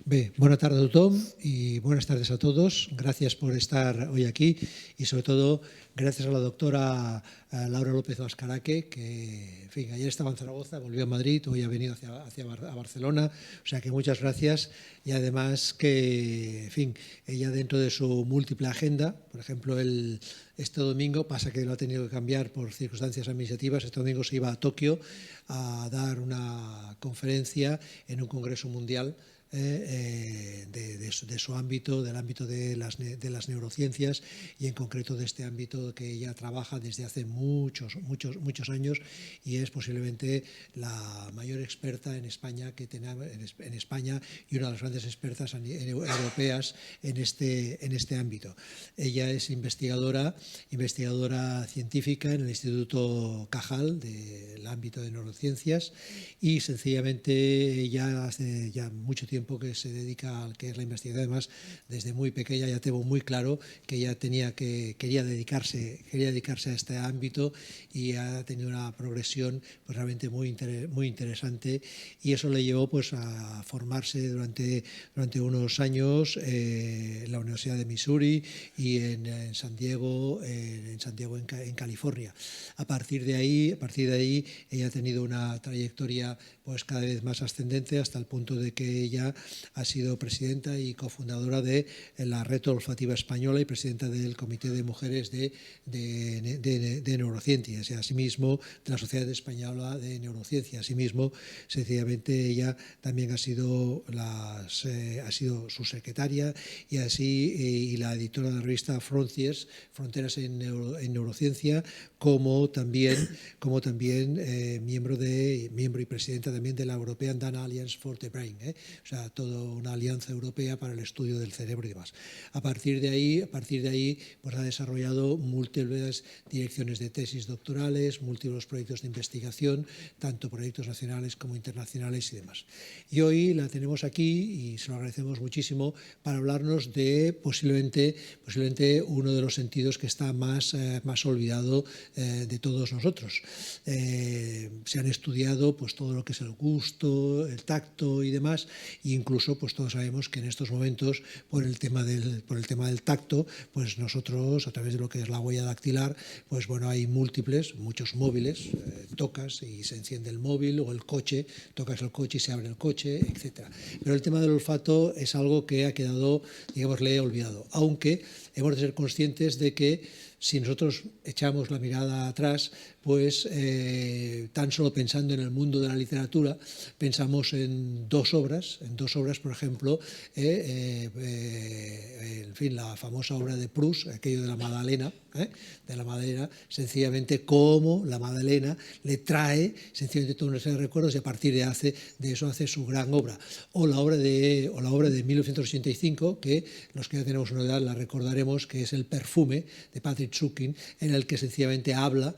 Bé, bona tarda a tothom y buenas tardes a todos. Gracias por estar hoy aquí y sobre todo gracias a la doctora Laura López Mascaraque, que en fin, ayer estaba en Zaragoza, volvió a Madrid, hoy ha venido a Barcelona, o sea que muchas gracias y además que, en fin, ella dentro de su múltiple agenda, por ejemplo, este domingo, pasa que lo ha tenido que cambiar por circunstancias administrativas, este domingo se iba a Tokio a dar una conferencia en un congreso mundial de su ámbito, del ámbito de las neurociencias y en concreto de este ámbito que ella trabaja desde hace muchos años y es posiblemente la mayor experta en España que tenemos en España y una de las grandes expertas europeas en este ámbito. Ella es investigadora científica en el Instituto Cajal del ámbito de neurociencias y sencillamente ella hace ya mucho tiempo que se dedica al que es la investigación. Además, desde muy pequeña ya tuvo muy claro que ella quería dedicarse a este ámbito y ha tenido una progresión pues, realmente muy interesante y eso le llevó pues, a formarse durante unos años en la Universidad de Missouri y en San Diego, en California. A partir de ahí ella ha tenido una trayectoria pues cada vez más ascendente hasta el punto de que ella ha sido presidenta y cofundadora de la Red Olfativa Española y presidenta del Comité de Mujeres de Neurociencias y asimismo de la Sociedad Española de Neurociencia. Asimismo, sencillamente ella también ha sido su secretaria y la editora de la revista Fronteras en Neurociencia, como también miembro y presidenta también de la European Data Alliance for the Brain, o sea, toda una alianza europea para el estudio del cerebro y demás. A partir de ahí pues ha desarrollado múltiples direcciones de tesis doctorales, múltiples proyectos de investigación, tanto proyectos nacionales como internacionales y demás. Y hoy la tenemos aquí y se lo agradecemos muchísimo para hablarnos de posiblemente uno de los sentidos que está más olvidado de todos nosotros. Se han estudiado pues todo lo que es el gusto, el tacto y demás, e incluso pues todos sabemos que en estos momentos por el tema del tacto, pues nosotros a través de lo que es la huella dactilar, pues bueno, hay muchos móviles, tocas y se enciende el móvil o el coche, tocas el coche y se abre el coche, etcétera. Pero el tema del olfato es algo que ha quedado, digámosle, olvidado, aunque hemos de ser conscientes de que si nosotros echamos la mirada atrás, pues tan solo pensando en el mundo de la literatura, pensamos en dos obras, por ejemplo, en fin, la famosa obra de Proust, aquello de la Magdalena, sencillamente cómo la Magdalena le trae sencillamente toda una serie de recuerdos y a partir de eso hace su gran obra. O la obra de 1985, que los que ya tenemos una edad la recordaremos, que es El perfume, de Patrick Süskind, en el que sencillamente habla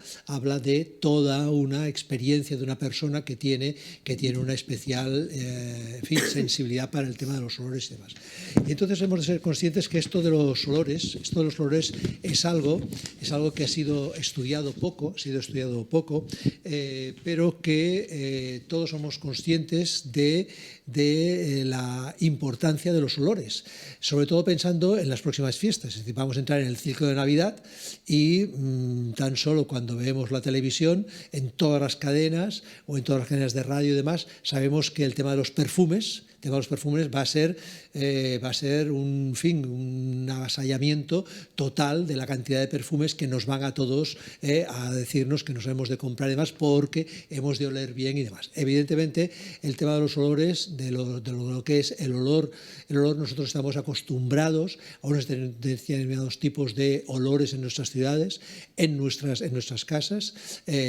de toda una experiencia de una persona que tiene una especial sensibilidad para el tema de los olores y demás. Y entonces hemos de ser conscientes que esto de los olores es algo que ha sido estudiado poco, pero que todos somos conscientes de la importancia de los olores, sobre todo pensando en las próximas fiestas. Es decir, vamos a entrar en el ciclo de Navidad y tan solo cuando vemos la televisión, en todas las cadenas o en todas las cadenas de radio y demás, sabemos que el tema de los perfumes va a ser un avasallamiento total de la cantidad de perfumes que nos van a todos a decirnos que nos hemos de comprar y demás porque hemos de oler bien y demás. Evidentemente, el tema de los olores, de lo que es el olor, nosotros estamos acostumbrados a unos determinados tipos de olores en nuestras ciudades, en nuestras casas.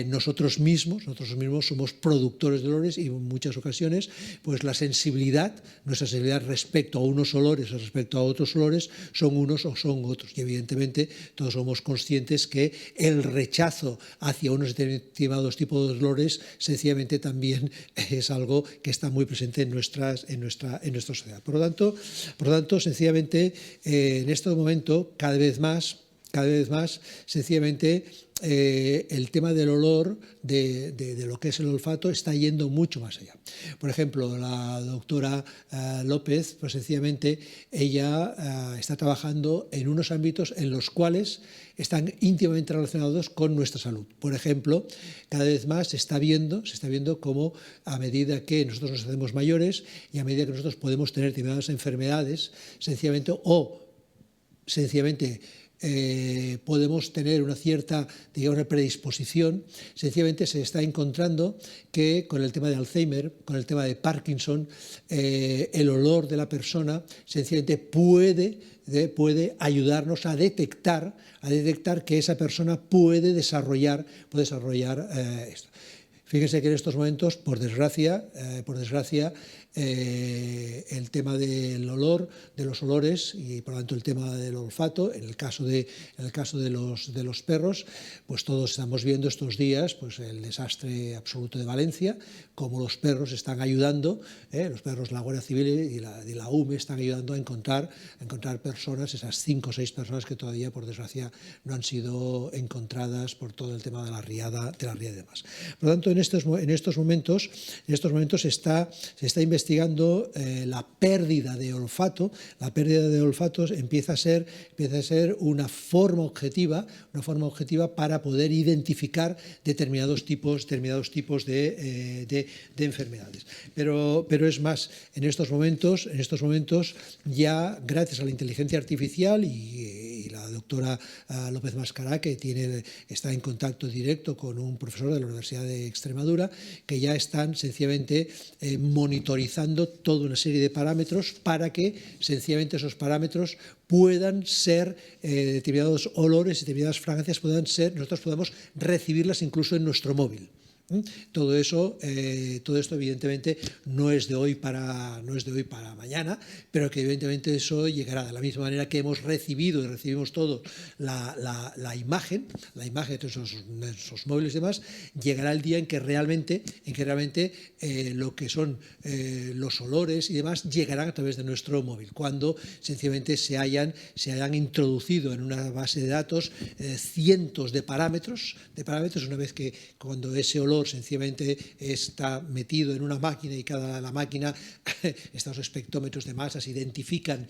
Nosotros mismos somos productores de olores y en muchas ocasiones pues nuestra sensibilidad respecto a unos olores o respecto a otros olores son unos o son otros. Y evidentemente todos somos conscientes que el rechazo hacia unos determinados tipos de olores sencillamente también es algo que está muy presente en nuestra sociedad. Por lo tanto, sencillamente en este momento cada vez más cada vez más, sencillamente, el tema del olor, de lo que es el olfato, está yendo mucho más allá. Por ejemplo, la doctora López, pues sencillamente, ella está trabajando en unos ámbitos en los cuales están íntimamente relacionados con nuestra salud. Por ejemplo, cada vez más se está viendo cómo, a medida que nosotros nos hacemos mayores y a medida que nosotros podemos tener determinadas enfermedades, sencillamente podemos tener una cierta, digamos, predisposición. Sencillamente se está encontrando que con el tema de Alzheimer, con el tema de Parkinson, el olor de la persona sencillamente puede ayudarnos a detectar que esa persona puede desarrollar esto. Fíjense que en estos momentos, por desgracia, el tema del olor, de los olores y por lo tanto el tema del olfato, en el caso de los perros, pues todos estamos viendo estos días pues el desastre absoluto de Valencia, cómo los perros están ayudando, los perros, la Guardia Civil y la UME están ayudando a encontrar personas, esas 5 o 6 personas que todavía, por desgracia, no han sido encontradas por todo el tema de la riada y demás. Por lo tanto, en estos momentos se está investigando la pérdida de olfato. La pérdida de olfatos empieza a ser una forma objetiva para poder identificar determinados tipos de enfermedades. Pero es más, en estos momentos ya, gracias a la inteligencia artificial y la doctora López Mascará, que está en contacto directo con un profesor de la Universidad de Extremadura, que ya están sencillamente monitorizando toda una serie de parámetros para que sencillamente esos parámetros puedan ser determinados olores y determinadas fragancias nosotros podamos recibirlas incluso en nuestro móvil. Todo esto evidentemente no es de hoy para mañana, pero que evidentemente eso llegará de la misma manera que hemos recibido y recibimos todos la imagen de todos esos móviles y demás. Llegará el día en que realmente lo que son los olores y demás llegarán a través de nuestro móvil, cuando sencillamente se hayan introducido en una base de datos cientos de parámetros, una vez que cuando ese olor sencillamente está metido en una máquina y la máquina, estos espectrómetros de masas identifican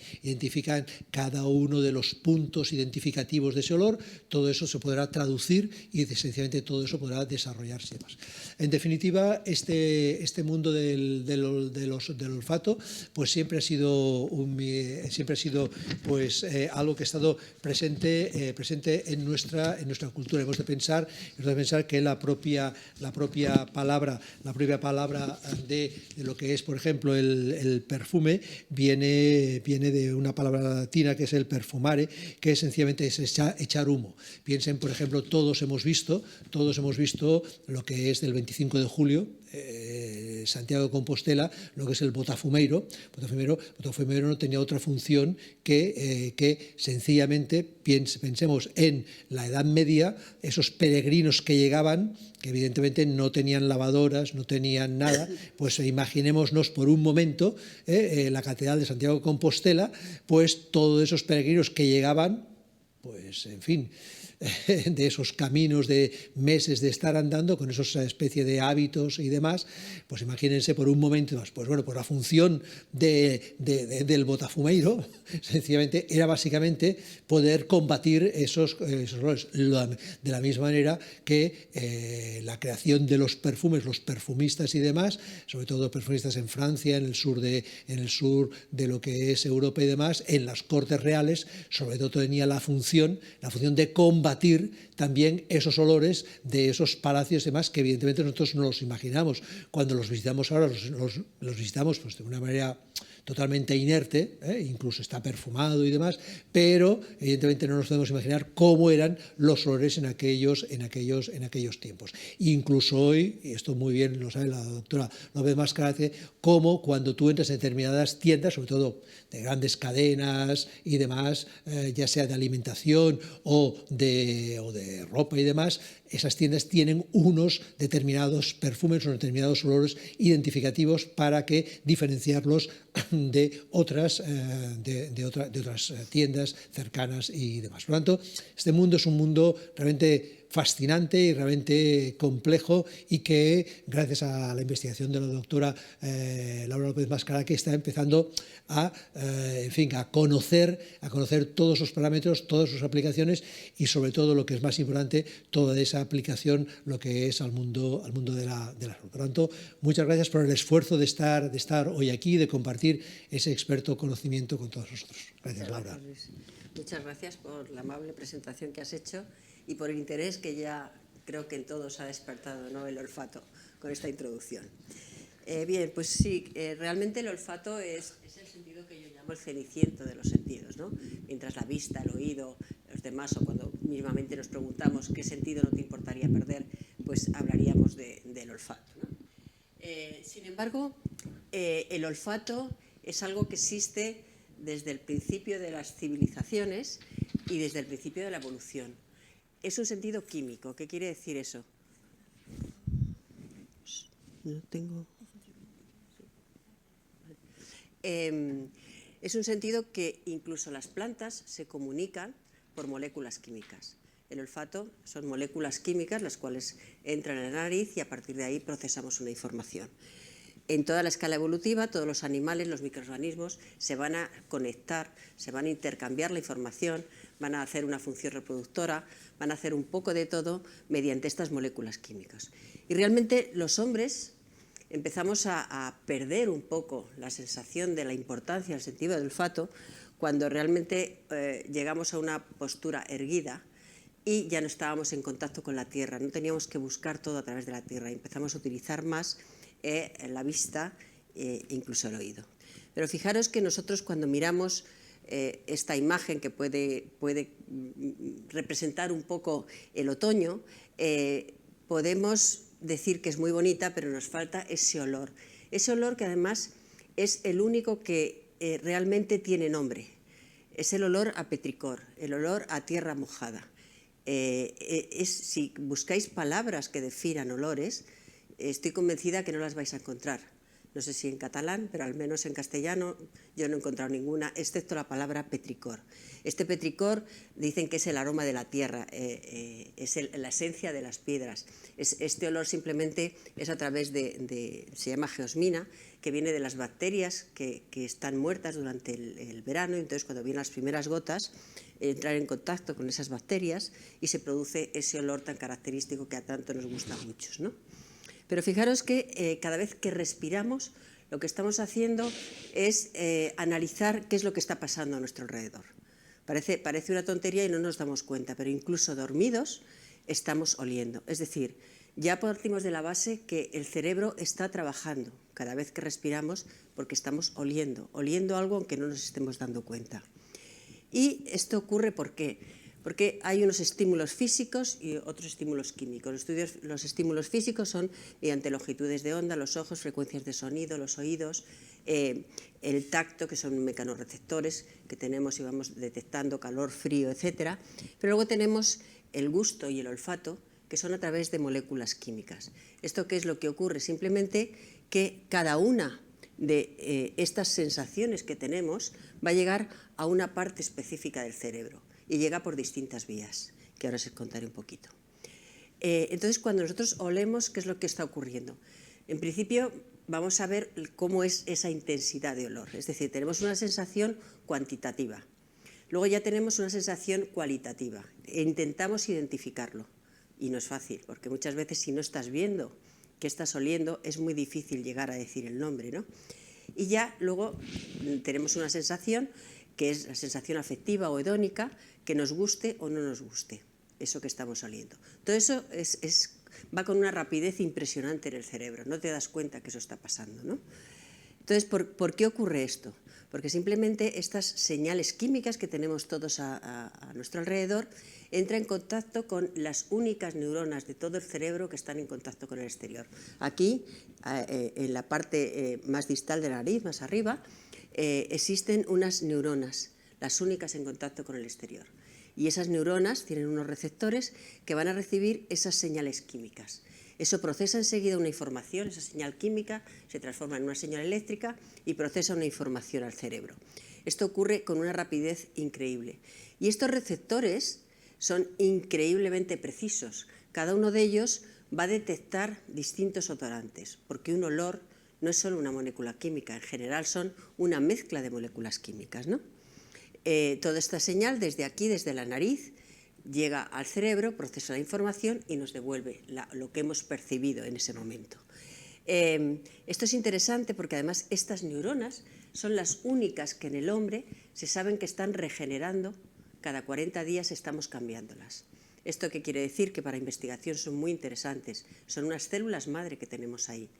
cada uno de los puntos identificativos de ese olor. Todo eso se podrá traducir y sencillamente todo eso podrá desarrollarse más. En definitiva, este mundo del olfato pues siempre ha sido pues algo que ha estado presente en nuestra cultura. Hemos de pensar que la propia palabra de lo que es, por ejemplo, el perfume viene de una palabra latina que es el perfumare, que sencillamente es echar humo. Piensen, por ejemplo, todos hemos visto lo que es del 25 de julio, Santiago de Compostela, lo que es el botafumeiro. Botafumeiro no tenía otra función que sencillamente pensemos en la Edad Media, esos peregrinos que llegaban, que evidentemente no tenían lavadoras, no tenían nada, pues imaginémonos por un momento la Catedral de Santiago de Compostela, pues todos esos peregrinos que llegaban, pues en fin, de esos caminos de meses de estar andando con esa especie de hábitos y demás, pues imagínense por un momento, pues bueno, pues la función del botafumeiro sencillamente era básicamente poder combatir esos olores. De la misma manera que la creación de los perfumes, los perfumistas y demás, sobre todo perfumistas en Francia, en el sur de lo que es Europa y demás, en las cortes reales, sobre todo tenía la función de combatir también esos olores de esos palacios y demás, que evidentemente nosotros no los imaginamos. Cuando los visitamos ahora, los visitamos pues de una manera totalmente inerte, incluso está perfumado y demás, pero evidentemente no nos podemos imaginar cómo eran los olores en aquellos tiempos. Incluso hoy, y esto muy bien lo sabe la doctora López Mascarate, cómo cuando tú entras en determinadas tiendas, sobre todo de grandes cadenas y demás, ya sea de alimentación o de ropa y demás, esas tiendas tienen unos determinados perfumes, unos determinados olores identificativos para que diferenciarlos de otras tiendas cercanas y demás. Por lo tanto, este mundo es un mundo realmente fascinante y realmente complejo, y que gracias a la investigación de la doctora Laura López Mascara, que está empezando a conocer todos sus parámetros, todas sus aplicaciones, y sobre todo, lo que es más importante, toda esa aplicación, lo que es al mundo de la salud. Por lo tanto, muchas gracias por el esfuerzo de estar hoy aquí, de compartir ese experto conocimiento con todos nosotros. Gracias, Laura. Muchas gracias por la amable presentación que has hecho y por el interés que ya creo que en todos ha despertado, ¿no?, el olfato con esta introducción. Bien, pues sí, realmente el olfato es el sentido que yo llamo el ceniciento de los sentidos, ¿no? Mientras la vista, el oído, los demás, o cuando mismamente nos preguntamos qué sentido no te importaría perder, pues hablaríamos del olfato, ¿no? Sin embargo, el olfato es algo que existe desde el principio de las civilizaciones y desde el principio de la evolución. Es un sentido químico. ¿Qué quiere decir eso? No tengo... Es un sentido que incluso las plantas se comunican por moléculas químicas. El olfato son moléculas químicas las cuales entran en la nariz y a partir de ahí procesamos una información. En toda la escala evolutiva, todos los animales, los microorganismos, se van a conectar, se van a intercambiar la información, van a hacer una función reproductora, van a hacer un poco de todo mediante estas moléculas químicas. Y realmente los hombres empezamos a perder un poco la sensación de la importancia del sentido del olfato cuando realmente llegamos a una postura erguida y ya no estábamos en contacto con la tierra, no teníamos que buscar todo a través de la tierra y empezamos a utilizar más la vista e incluso el oído. Pero fijaros que nosotros, cuando miramos esta imagen que puede representar un poco el otoño, podemos decir que es muy bonita, pero nos falta ese olor que además es el único que realmente tiene nombre. Es el olor a petricor, el olor a tierra mojada. Si buscáis palabras que definan olores, estoy convencida que no las vais a encontrar. No sé si en catalán, pero al menos en castellano yo no he encontrado ninguna, excepto la palabra petricor. Este petricor dicen que es el aroma de la tierra, es la esencia de las piedras. Este olor simplemente es a través se llama geosmina, que viene de las bacterias que están muertas durante el verano, y entonces cuando vienen las primeras gotas, entrar en contacto con esas bacterias y se produce ese olor tan característico que a tanto nos gusta a muchos, ¿no? Pero fijaros que cada vez que respiramos, lo que estamos haciendo es analizar qué es lo que está pasando a nuestro alrededor. Parece una tontería y no nos damos cuenta, pero incluso dormidos estamos oliendo. Es decir, ya partimos de la base que el cerebro está trabajando cada vez que respiramos porque estamos oliendo algo aunque no nos estemos dando cuenta. Y esto ocurre ¿por qué? Porque hay unos estímulos físicos y otros estímulos químicos. Los estímulos físicos son mediante longitudes de onda, los ojos, frecuencias de sonido, los oídos, el tacto, que son mecanorreceptores que tenemos y vamos detectando calor, frío, etc. Pero luego tenemos el gusto y el olfato, que son a través de moléculas químicas. ¿Esto qué es lo que ocurre? Simplemente que cada una de estas sensaciones que tenemos va a llegar a una parte específica del cerebro y llega por distintas vías, que ahora os contaré un poquito. Entonces, cuando nosotros olemos, ¿qué es lo que está ocurriendo? En principio, vamos a ver cómo es esa intensidad de olor. Es decir, tenemos una sensación cuantitativa. Luego ya tenemos una sensación cualitativa. Intentamos identificarlo. Y no es fácil, porque muchas veces si no estás viendo qué estás oliendo, es muy difícil llegar a decir el nombre, ¿no? Y ya luego tenemos una sensación que es la sensación afectiva o hedónica, que nos guste o no nos guste, eso que estamos oliendo. Todo eso va con una rapidez impresionante en el cerebro, no te das cuenta que eso está pasando, ¿no? Entonces, ¿por qué ocurre esto? Porque simplemente estas señales químicas que tenemos todos a nuestro alrededor entran en contacto con las únicas neuronas de todo el cerebro que están en contacto con el exterior. Aquí, en la parte más distal de la nariz, más arriba, existen unas neuronas, las únicas en contacto con el exterior. Y esas neuronas tienen unos receptores que van a recibir esas señales químicas. Eso procesa enseguida una información, esa señal química se transforma en una señal eléctrica y procesa una información al cerebro. Esto ocurre con una rapidez increíble. Y estos receptores son increíblemente precisos. Cada uno de ellos va a detectar distintos odorantes, porque un olor no es solo una molécula química, en general son una mezcla de moléculas químicas, ¿no? Toda esta señal desde aquí, desde la nariz, llega al cerebro, procesa la información y nos devuelve lo que hemos percibido en ese momento. Esto es interesante porque además estas neuronas son las únicas que en el hombre se saben que están regenerando, cada 40 días estamos cambiándolas. ¿Esto qué quiere decir? Que para investigación son muy interesantes, son unas células madre que tenemos ahí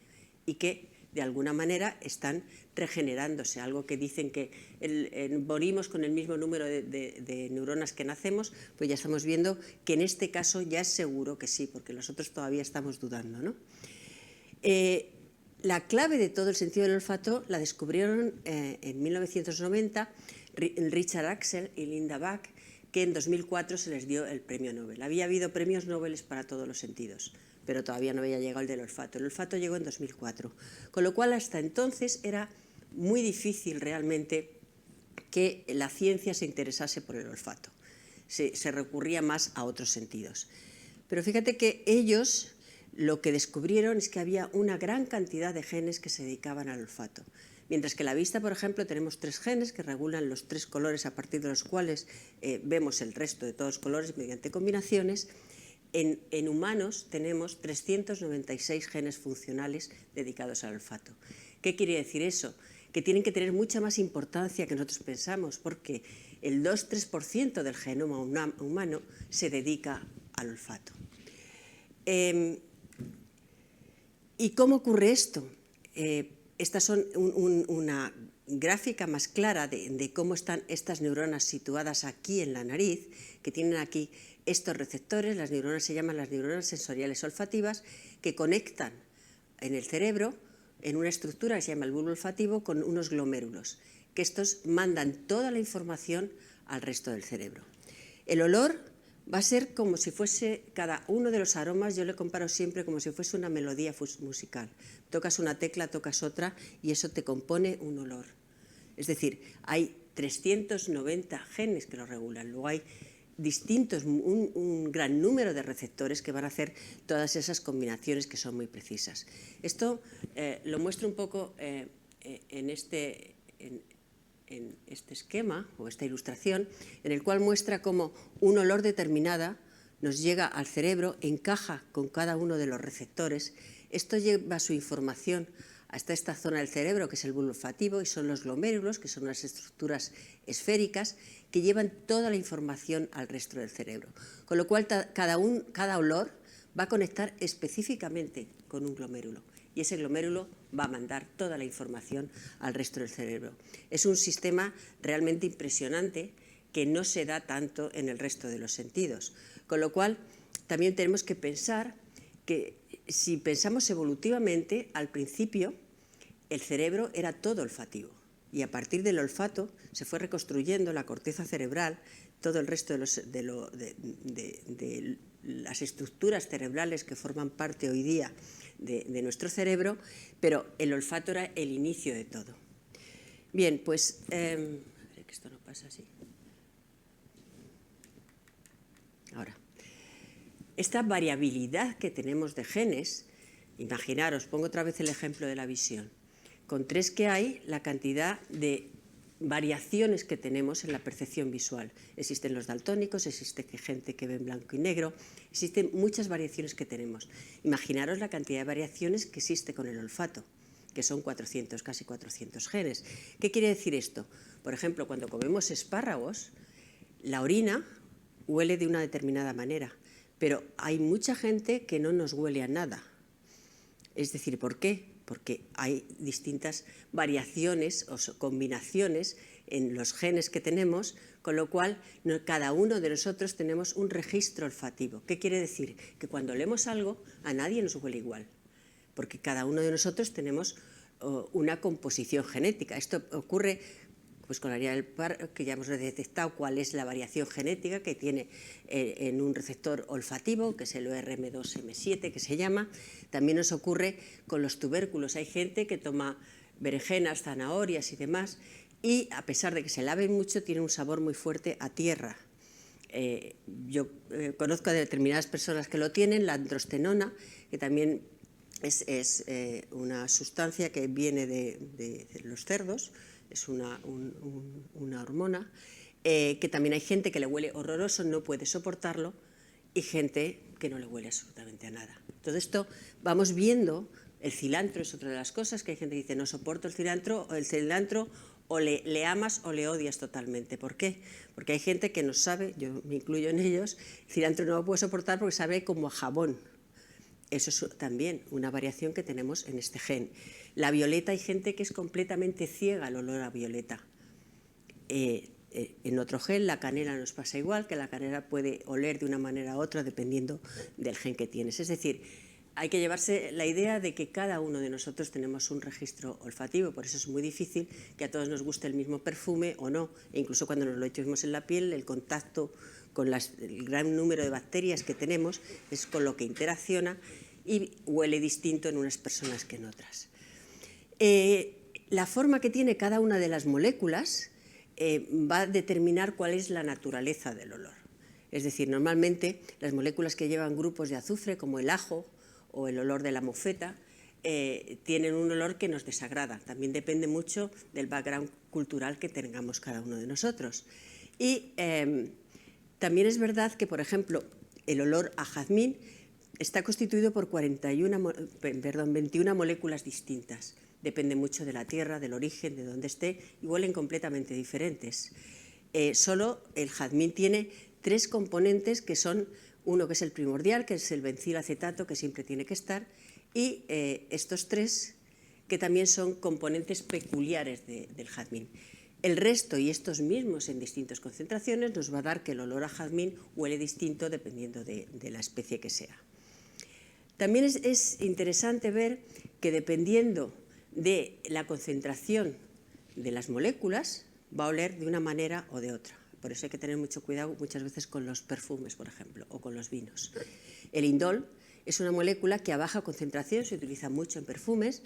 y que de alguna manera están regenerándose, algo que dicen que morimos con el mismo número de neuronas que nacemos, pues ya estamos viendo que en este caso ya es seguro que sí, porque nosotros todavía estamos dudando, ¿no? La clave de todo el sentido del olfato la descubrieron en 1990 Richard Axel y Linda Bach, que en 2004 se les dio el premio Nobel. Había habido premios Nobel para todos los sentidos, pero todavía no había llegado el del olfato. El olfato llegó en 2004, con lo cual hasta entonces era muy difícil realmente que la ciencia se interesase por el olfato. Se recurría más a otros sentidos. Pero fíjate que ellos lo que descubrieron es que había una gran cantidad de genes que se dedicaban al olfato. Mientras que la vista, por ejemplo, tenemos 3 genes que regulan los 3 colores a partir de los cuales vemos el resto de todos los colores mediante combinaciones. En humanos tenemos 396 genes funcionales dedicados al olfato. ¿Qué quiere decir eso? Que tienen que tener mucha más importancia que nosotros pensamos, porque el 2-3% del genoma humano se dedica al olfato. ¿Y cómo ocurre esto? Estas son una gráfica más clara de cómo están estas neuronas situadas aquí en la nariz, que tienen aquí estos receptores. Las neuronas se llaman las neuronas sensoriales olfativas, que conectan en el cerebro en una estructura que se llama el bulbo olfativo con unos glomérulos, que estos mandan toda la información al resto del cerebro. El olor va a ser como si fuese cada uno de los aromas, yo le comparo siempre como si fuese una melodía musical. Tocas una tecla, tocas otra y eso te compone un olor. Es decir, hay 390 genes que lo regulan, luego hay distintos, un gran número de receptores que van a hacer todas esas combinaciones que son muy precisas. Esto lo muestro un poco en este esquema o esta ilustración, en el cual muestra cómo un olor determinada nos llega al cerebro, encaja con cada uno de los receptores. Esto lleva su información hasta esta zona del cerebro, que es el bulbo olfativo, y son los glomérulos, que son unas estructuras esféricas que llevan toda la información al resto del cerebro. Con lo cual, cada olor va a conectar específicamente con un glomérulo, y ese glomérulo va a mandar toda la información al resto del cerebro. Es un sistema realmente impresionante que no se da tanto en el resto de los sentidos. Con lo cual, también tenemos que pensar que si pensamos evolutivamente, al principio el cerebro era todo olfativo y a partir del olfato se fue reconstruyendo la corteza cerebral, todo el resto de las estructuras cerebrales que forman parte hoy día de nuestro cerebro, pero el olfato era el inicio de todo. Bien, pues, que esto no pasa así. Ahora, esta variabilidad que tenemos de genes, imaginaros, pongo otra vez el ejemplo de la visión, con 3 que hay, la cantidad de variaciones que tenemos en la percepción visual. Existen los daltónicos, existe gente que ve en blanco y negro, existen muchas variaciones que tenemos. Imaginaros la cantidad de variaciones que existe con el olfato, que son 400, casi 400 genes. ¿Qué quiere decir esto? Por ejemplo, cuando comemos espárragos, la orina huele de una determinada manera, pero hay mucha gente que no nos huele a nada. Es decir, ¿por qué? Porque hay distintas variaciones o combinaciones en los genes que tenemos, con lo cual cada uno de nosotros tenemos un registro olfativo. ¿Qué quiere decir? Que cuando olemos algo, a nadie nos huele igual, porque cada uno de nosotros tenemos una composición genética. Esto ocurre Pues con la harina del parque ya hemos detectado cuál es la variación genética que tiene en un receptor olfativo, que es el ORM2M7, que se llama. También nos ocurre con los tubérculos. Hay gente que toma berenjenas, zanahorias y demás, y a pesar de que se laven mucho, tiene un sabor muy fuerte a tierra. Yo conozco a determinadas personas que lo tienen, la androstenona, que también es una sustancia que viene de los cerdos, es una hormona, que también hay gente que le huele horroroso, no puede soportarlo, y gente que no le huele absolutamente a nada. Todo esto vamos viendo. El cilantro es otra de las cosas, que hay gente que dice no soporto el cilantro o le amas o le odias totalmente. ¿Por qué? Porque hay gente que no sabe, yo me incluyo en ellos, el cilantro no lo puedo soportar porque sabe como a jabón. Eso es también una variación que tenemos en este gen. La violeta, hay gente que es completamente ciega al olor a violeta. En otro gen, la canela nos pasa igual, que la canela puede oler de una manera u otra dependiendo del gen que tienes. Es decir, hay que llevarse la idea de que cada uno de nosotros tenemos un registro olfativo, por eso es muy difícil que a todos nos guste el mismo perfume o no, e incluso cuando nos lo echemos en la piel, el contacto con el gran número de bacterias que tenemos es con lo que interacciona y huele distinto en unas personas que en otras. La forma que tiene cada una de las moléculas va a determinar cuál es la naturaleza del olor. Es decir, normalmente las moléculas que llevan grupos de azufre, como el ajo o el olor de la mofeta, tienen un olor que nos desagrada. También depende mucho del background cultural que tengamos cada uno de nosotros. Y también es verdad que, por ejemplo, el olor a jazmín está constituido por 21 moléculas distintas. Depende mucho de la tierra, del origen, de dónde esté, y huelen completamente diferentes. Solo el jazmín tiene 3 componentes que son uno que es el primordial, que es el bencilacetato, que siempre tiene que estar, y estos 3 que también son componentes peculiares del jazmín. El resto, y estos mismos en distintas concentraciones, nos va a dar que el olor a jazmín huele distinto dependiendo de la especie que sea. También es interesante ver que dependiendo de la concentración de las moléculas, va a oler de una manera o de otra. Por eso hay que tener mucho cuidado muchas veces con los perfumes, por ejemplo, o con los vinos. El indol es una molécula que a baja concentración se utiliza mucho en perfumes,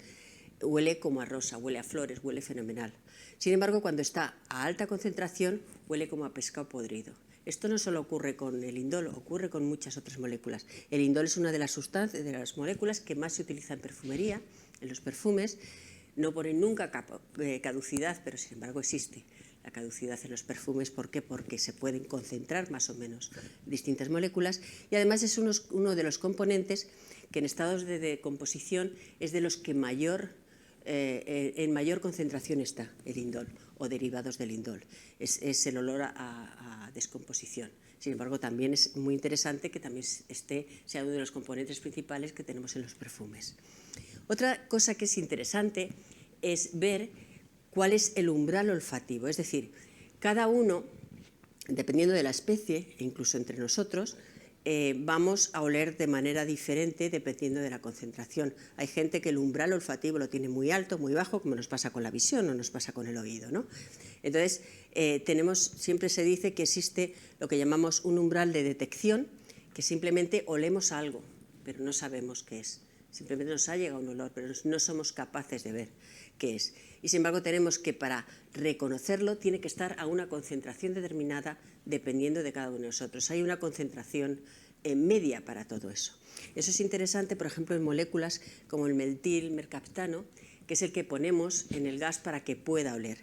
huele como a rosa, huele a flores, huele fenomenal. Sin embargo, cuando está a alta concentración, huele como a pescado podrido. Esto no solo ocurre con el indol, ocurre con muchas otras moléculas. El indol es una de las sustancias, de las moléculas que más se utiliza en perfumería, en los perfumes. No pone nunca caducidad, pero sin embargo existe la caducidad en los perfumes. ¿Por qué? Porque se pueden concentrar más o menos distintas moléculas, y además es uno de los componentes que en estados de decomposición es de los que en mayor concentración está el indol o derivados del indol. Es el olor a descomposición. Sin embargo, también es muy interesante que también sea uno de los componentes principales que tenemos en los perfumes. Otra cosa que es interesante es ver cuál es el umbral olfativo. Es decir, cada uno, dependiendo de la especie, e incluso entre nosotros, vamos a oler de manera diferente dependiendo de la concentración. Hay gente que el umbral olfativo lo tiene muy alto, muy bajo, como nos pasa con la visión o nos pasa con el oído, ¿no? Entonces, siempre se dice que existe lo que llamamos un umbral de detección, que simplemente olemos algo, pero no sabemos qué es. Simplemente nos ha llegado un olor, pero no somos capaces de ver qué es. Y sin embargo tenemos que, para reconocerlo, tiene que estar a una concentración determinada dependiendo de cada uno de nosotros. Hay una concentración media para todo eso. Eso es interesante, por ejemplo, en moléculas como el metil mercaptano, que es el que ponemos en el gas para que pueda oler.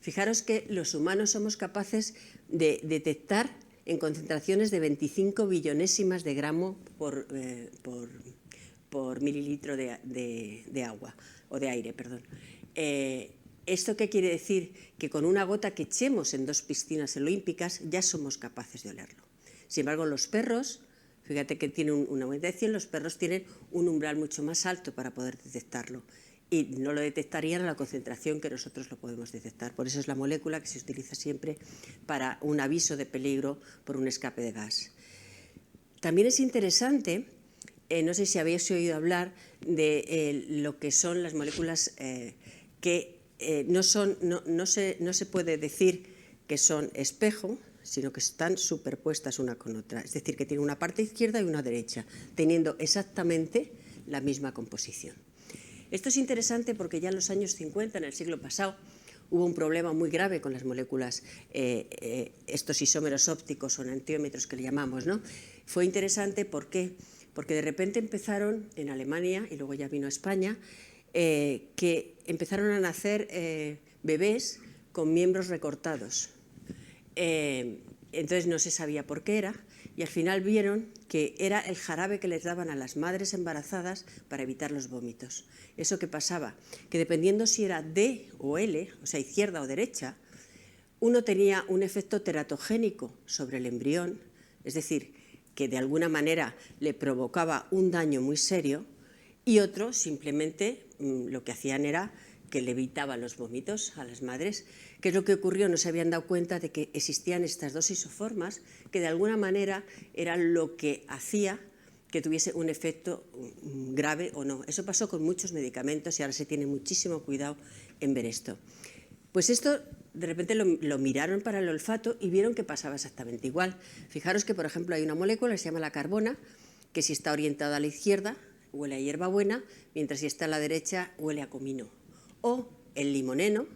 Fijaros que los humanos somos capaces de detectar en concentraciones de 25 billonésimas de gramo por mililitro de agua, o de aire, perdón. ¿Esto qué quiere decir? Que con una gota que echemos en 2 piscinas olímpicas ya somos capaces de olerlo. Sin embargo, los perros, fíjate que tienen una detección, los perros tienen un umbral mucho más alto para poder detectarlo, y no lo detectarían a la concentración que nosotros lo podemos detectar. Por eso es la molécula que se utiliza siempre para un aviso de peligro por un escape de gas. También es interesante, no sé si habéis oído hablar de lo que son las moléculas que no se puede decir que son espejo, sino que están superpuestas una con otra. Es decir, que tienen una parte izquierda y una derecha, teniendo exactamente la misma composición. Esto es interesante porque ya en los años 50, en el siglo pasado, hubo un problema muy grave con las moléculas, estos isómeros ópticos o enantiómetros que le llamamos, ¿no? Fue interesante, ¿por qué? Porque de repente empezaron en Alemania, y luego ya vino a España, que empezaron a nacer bebés con miembros recortados. Entonces no se sabía por qué era, y al final vieron que era el jarabe que les daban a las madres embarazadas para evitar los vómitos. ¿Eso qué pasaba? Que dependiendo si era D o L, o sea, izquierda o derecha, uno tenía un efecto teratogénico sobre el embrión, es decir, que de alguna manera le provocaba un daño muy serio, y otro simplemente lo que hacían era que le evitaban los vómitos a las madres. ¿Qué es lo que ocurrió? No se habían dado cuenta de que existían estas dos isoformas que de alguna manera eran lo que hacía que tuviese un efecto grave o no. Eso pasó con muchos medicamentos y ahora se tiene muchísimo cuidado en ver esto. Pues esto de repente lo miraron para el olfato y vieron que pasaba exactamente igual. Fijaros que, por ejemplo, hay una molécula que se llama la carbona, que si está orientada a la izquierda huele a hierbabuena, mientras si está a la derecha huele a comino. O el limoneno,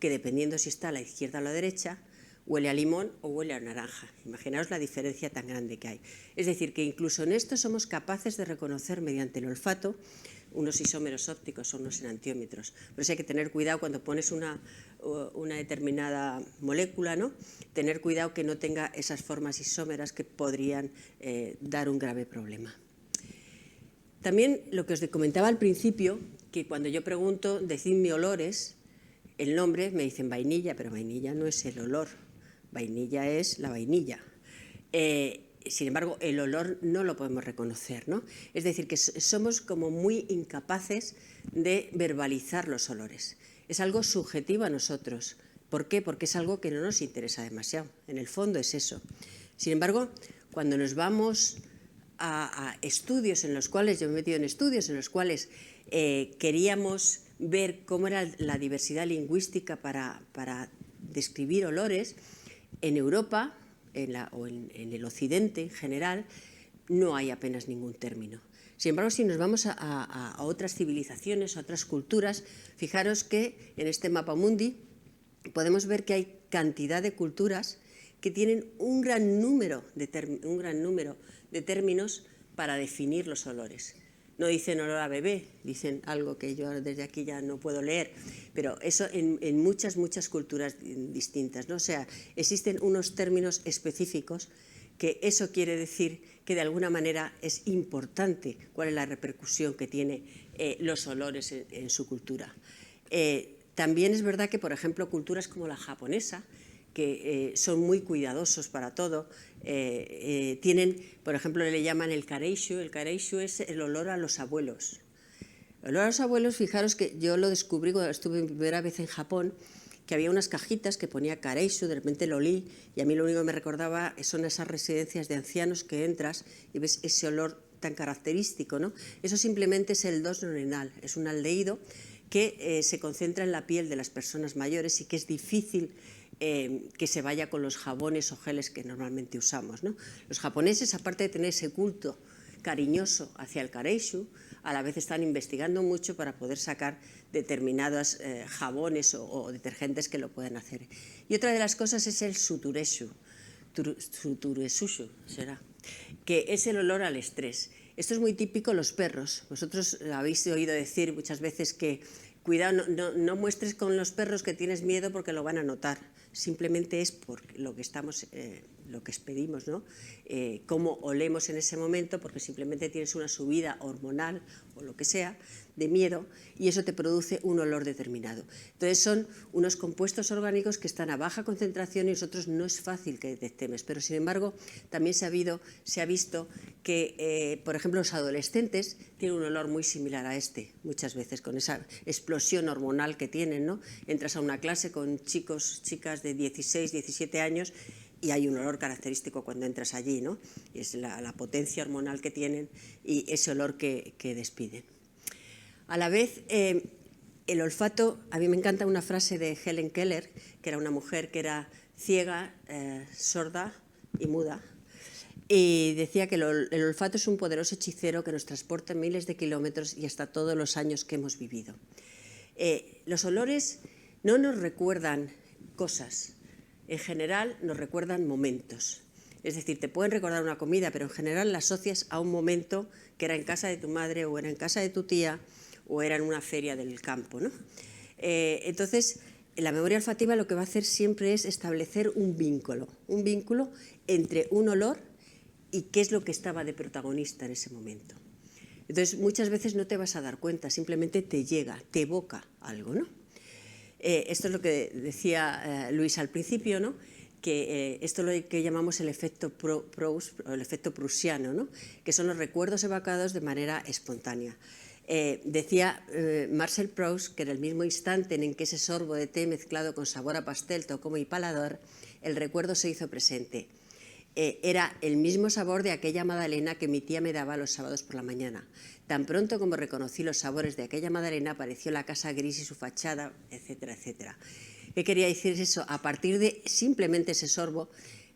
que dependiendo si está a la izquierda o a la derecha, huele a limón o huele a naranja. Imaginaos la diferencia tan grande que hay. Es decir, que incluso en esto somos capaces de reconocer mediante el olfato unos isómeros ópticos o unos enantiómetros. Por eso hay que tener cuidado cuando pones una determinada molécula, ¿no? Tener cuidado que no tenga esas formas isómeras que podrían dar un grave problema. También lo que os comentaba al principio, que cuando yo pregunto, decidme olores, el nombre me dicen vainilla, pero vainilla no es el olor, vainilla es la vainilla. Sin embargo, el olor no lo podemos reconocer, ¿no? Es decir, que somos como muy incapaces de verbalizar los olores. Es algo subjetivo a nosotros. ¿Por qué? Porque es algo que no nos interesa demasiado. En el fondo es eso. Sin embargo, cuando nos vamos a estudios en los cuales, yo me he metido en estudios en los cuales queríamos ver cómo era la diversidad lingüística para describir olores, en Europa o en el occidente en general no hay apenas ningún término. Sin embargo, si nos vamos a otras civilizaciones, a otras culturas, fijaros que en este mapa mundi podemos ver que hay cantidad de culturas que tienen un gran número de términos para definir los olores. No dicen olor a bebé, dicen algo que yo desde aquí ya no puedo leer, pero eso en muchas culturas distintas, ¿no? O sea, existen unos términos específicos que eso quiere decir que de alguna manera es importante cuál es la repercusión que tiene los olores en su cultura. También es verdad que, por ejemplo, culturas como la japonesa, que son muy cuidadosos para todo, tienen, por ejemplo, le llaman el kareishu. El kareishu es el olor a los abuelos. El olor a los abuelos, fijaros que yo lo descubrí cuando estuve mi primera vez en Japón, que había unas cajitas que ponía kareishu, de repente lo olí, y a mí lo único que me recordaba son esas residencias de ancianos que entras y ves ese olor tan característico, ¿no? Eso simplemente es el dos norenal, es un aldehído que se concentra en la piel de las personas mayores y que es difícil que se vaya con los jabones o geles que normalmente usamos, ¿no? Los japoneses, aparte de tener ese culto cariñoso hacia el kareishu, a la vez están investigando mucho para poder sacar determinados jabones o detergentes que lo puedan hacer. Y otra de las cosas es el sutureshu, será, que es el olor al estrés. Esto es muy típico en los perros. Vosotros habéis oído decir muchas veces que cuidado, no muestres con los perros que tienes miedo porque lo van a notar. Simplemente es por lo que lo que pedimos, ¿no? Cómo olemos en ese momento, porque simplemente tienes una subida hormonal o lo que sea de miedo y eso te produce un olor determinado. Entonces son unos compuestos orgánicos que están a baja concentración y nosotros no es fácil que detectemos, pero sin embargo también se ha visto que, por ejemplo, los adolescentes tienen un olor muy similar a este, muchas veces, con esa explosión hormonal que tienen, ¿no? Entras a una clase con chicos, chicas de 16, 17 años y hay un olor característico cuando entras allí, ¿no? Y es la potencia hormonal que tienen y ese olor que despiden. A la vez, el olfato, a mí me encanta una frase de Helen Keller, que era una mujer que era ciega, sorda y muda, y decía que el olfato es un poderoso hechicero que nos transporta miles de kilómetros y hasta todos los años que hemos vivido. Los olores no nos recuerdan cosas, en general nos recuerdan momentos. Es decir, te pueden recordar una comida, pero en general la asocias a un momento que era en casa de tu madre o era en casa de tu tía o era en una feria del campo, ¿no? Entonces, la memoria olfativa lo que va a hacer siempre es establecer un vínculo entre un olor y qué es lo que estaba de protagonista en ese momento. Entonces, muchas veces no te vas a dar cuenta, simplemente te llega, te evoca algo, ¿no? Esto es lo que decía Luis al principio, ¿no? Que esto es lo que llamamos el efecto Proust, o el efecto prusiano, ¿no? Que son los recuerdos evocados de manera espontánea. Decía Marcel Proust que en el mismo instante en que ese sorbo de té mezclado con sabor a pastel tocó mi paladar, el recuerdo se hizo presente. Era el mismo sabor de aquella magdalena que mi tía me daba los sábados por la mañana. Tan pronto como reconocí los sabores de aquella magdalena, apareció la casa gris y su fachada, etcétera, etcétera. ¿Qué quería decir eso? A partir de simplemente ese sorbo,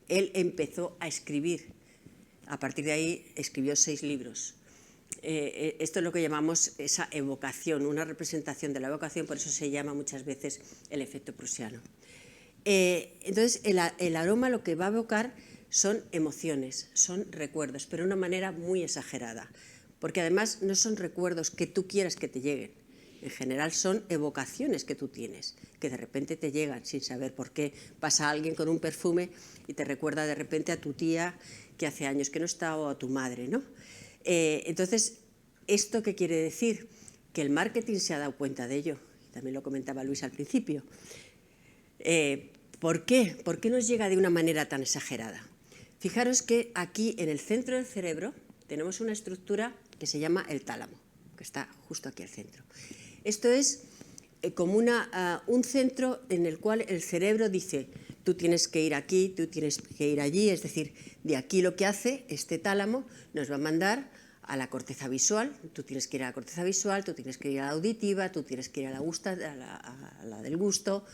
él empezó a escribir. A partir de ahí escribió 6 libros. Esto es lo que llamamos esa evocación, una representación de la evocación, por eso se llama muchas veces el efecto prusiano. Entonces, el aroma lo que va a evocar son emociones, son recuerdos, pero de una manera muy exagerada, porque además no son recuerdos que tú quieras que te lleguen, en general son evocaciones que tú tienes, que de repente te llegan sin saber por qué. Pasa alguien con un perfume y te recuerda de repente a tu tía que hace años que no está o a tu madre, ¿no? Entonces, ¿esto qué quiere decir? Que el marketing se ha dado cuenta de ello, también lo comentaba Luis al principio. ¿Por qué? ¿Por qué nos llega de una manera tan exagerada? Fijaros que aquí en el centro del cerebro tenemos una estructura que se llama el tálamo, que está justo aquí al centro. Esto es como un centro en el cual el cerebro dice, tú tienes que ir aquí, tú tienes que ir allí, es decir, de aquí lo que hace este tálamo nos va a mandar a la corteza visual, tú tienes que ir a la corteza visual, tú tienes que ir a la auditiva, tú tienes que ir a la del gusto,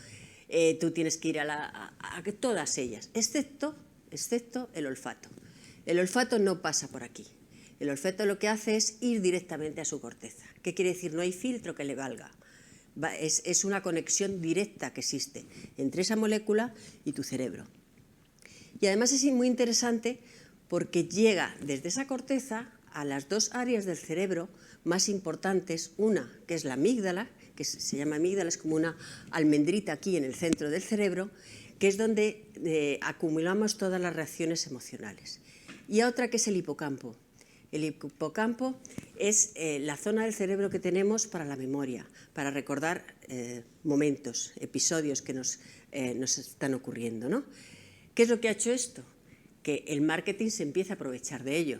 tú tienes que ir a todas ellas, excepto el olfato. El olfato no pasa por aquí. El olfato lo que hace es ir directamente a su corteza. ¿Qué quiere decir? No hay filtro que le valga. Es una conexión directa que existe entre esa molécula y tu cerebro. Y además es muy interesante porque llega desde esa corteza a las 2 áreas del cerebro más importantes, una que es la amígdala, que se llama amígdala, es como una almendrita aquí en el centro del cerebro, que es donde acumulamos todas las reacciones emocionales. Y otra que es el hipocampo. El hipocampo es la zona del cerebro que tenemos para la memoria, para recordar momentos, episodios que nos están ocurriendo, ¿no? ¿Qué es lo que ha hecho esto? Que el marketing se empieza a aprovechar de ello.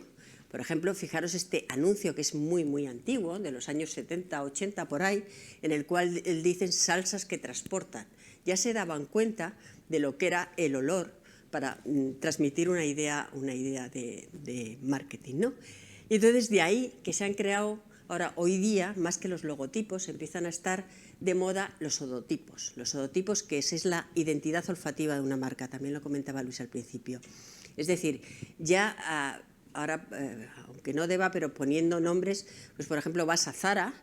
Por ejemplo, fijaros este anuncio que es muy, muy antiguo, de los años 70, 80, por ahí, en el cual dicen salsas que transportan. Ya se daban cuenta de lo que era el olor para transmitir una idea de marketing, ¿no? Y entonces de ahí que se han creado, ahora hoy día, más que los logotipos, empiezan a estar de moda los odotipos. Los odotipos, que es la identidad olfativa de una marca, también lo comentaba Luis al principio. Es decir, ya ahora, aunque no deba, pero poniendo nombres, pues por ejemplo vas a Zara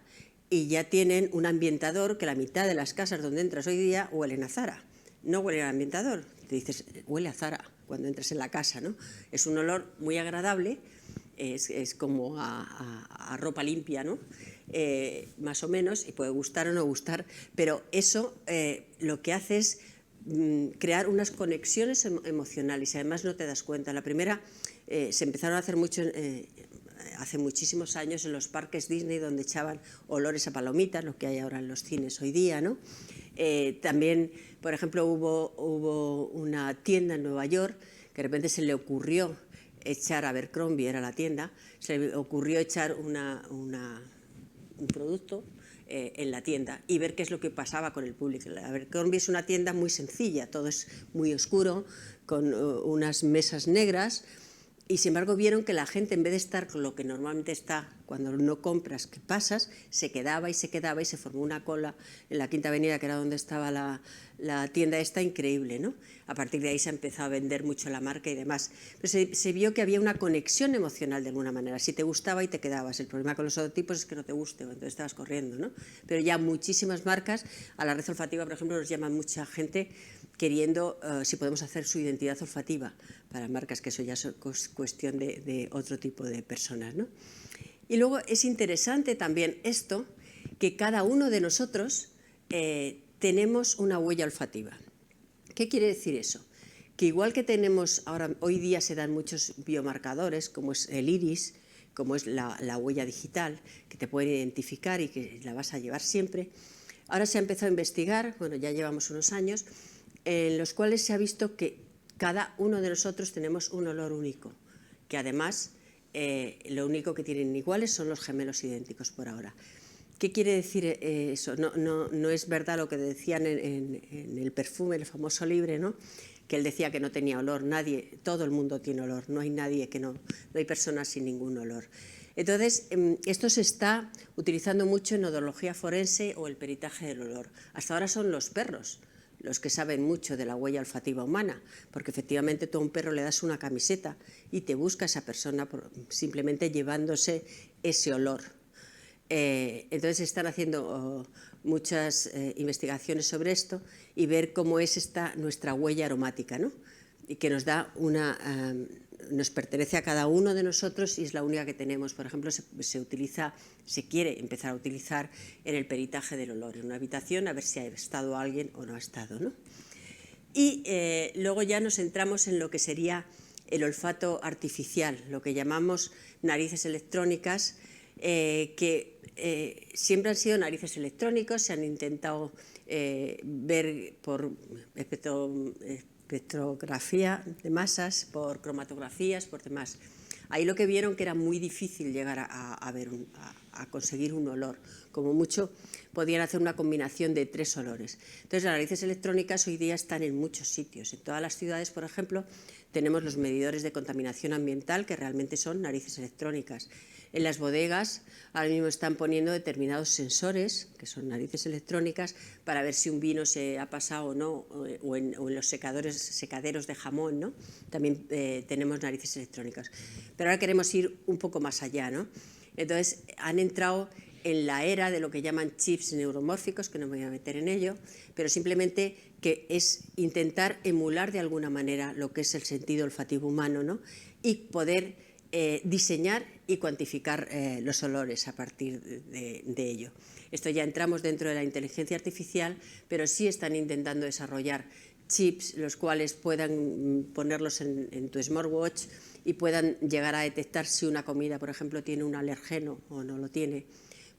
y ya tienen un ambientador que la mitad de las casas donde entras hoy día huelen a Zara. No huele al ambientador, te dices, huele a Zara cuando entras en la casa, ¿no? Es un olor muy agradable, es como a ropa limpia, ¿no? Más o menos, y puede gustar o no gustar, pero eso lo que hace es crear unas conexiones emocionales y además no te das cuenta. La primera se empezaron a hacer mucho hace muchísimos años en los parques Disney, donde echaban olores a palomitas, lo que hay ahora en los cines hoy día, ¿no? También, por ejemplo, hubo una tienda en Nueva York que de repente se le ocurrió echar, Abercrombie era la tienda, se le ocurrió echar un producto en la tienda y ver qué es lo que pasaba con el público. Abercrombie es una tienda muy sencilla, todo es muy oscuro, con unas mesas negras Y sin embargo vieron que la gente, en vez de estar con lo que normalmente está cuando no compras, que pasas, se quedaba y se formó una cola en la Quinta Avenida, que era donde estaba la tienda esta, increíble, ¿no? A partir de ahí se empezó a vender mucho la marca y demás. Pero se vio que había una conexión emocional de alguna manera. Si te gustaba y te quedabas. El problema con los ototipos es que no te guste, entonces estabas corriendo, ¿no? Pero ya muchísimas marcas, a la red olfativa, por ejemplo, nos llama mucha gente queriendo si podemos hacer su identidad olfativa para marcas, que eso ya es cuestión de otro tipo de personas, ¿no? Y luego es interesante también esto, que cada uno de nosotros tenemos una huella olfativa. ¿Qué quiere decir eso? Que igual que tenemos, hoy día se dan muchos biomarcadores, como es el iris, como es la huella digital, que te pueden identificar y que la vas a llevar siempre. Ahora se ha empezado a investigar, bueno, ya llevamos unos años, en los cuales se ha visto que cada uno de nosotros tenemos un olor único, que además lo único que tienen iguales son los gemelos idénticos por ahora. ¿Qué quiere decir eso? No es verdad lo que decían en el perfume, el famoso Libre, ¿no? Que él decía que no tenía olor. Nadie, todo el mundo tiene olor, no hay nadie que no hay personas sin ningún olor. Entonces, esto se está utilizando mucho en odología forense o el peritaje del olor. Hasta ahora son los perros los que saben mucho de la huella olfativa humana, porque efectivamente tú a un perro le das una camiseta y te busca esa persona simplemente llevándose ese olor. Entonces están haciendo muchas investigaciones sobre esto y ver cómo es nuestra huella aromática, ¿no? Y que nos da nos pertenece a cada uno de nosotros y es la única que tenemos. Por ejemplo, se quiere empezar a utilizar en el peritaje del olor, en una habitación, a ver si ha estado alguien o no ha estado, ¿no? Y luego ya nos centramos en lo que sería el olfato artificial, lo que llamamos narices electrónicas, que siempre han sido narices electrónicos, se han intentado ver por espectrografía de masas, por cromatografías, por demás. Ahí lo que vieron que era muy difícil llegar a conseguir un olor. Como mucho podían hacer una combinación de 3 olores. Entonces las narices electrónicas hoy día están en muchos sitios. En todas las ciudades, por ejemplo, tenemos los medidores de contaminación ambiental que realmente son narices electrónicas. En las bodegas ahora mismo están poniendo determinados sensores, que son narices electrónicas, para ver si un vino se ha pasado o no, o en los secaderos de jamón, ¿no? También tenemos narices electrónicas. Pero ahora queremos ir un poco más allá, ¿no? Entonces han entrado en la era de lo que llaman chips neuromórficos, que no me voy a meter en ello, pero simplemente que es intentar emular de alguna manera lo que es el sentido olfativo humano, ¿no? Y poder diseñar y cuantificar los olores a partir de ello. Esto ya entramos dentro de la inteligencia artificial, pero sí están intentando desarrollar chips los cuales puedan ponerlos en tu smartwatch y puedan llegar a detectar si una comida, por ejemplo, tiene un alergeno o no lo tiene.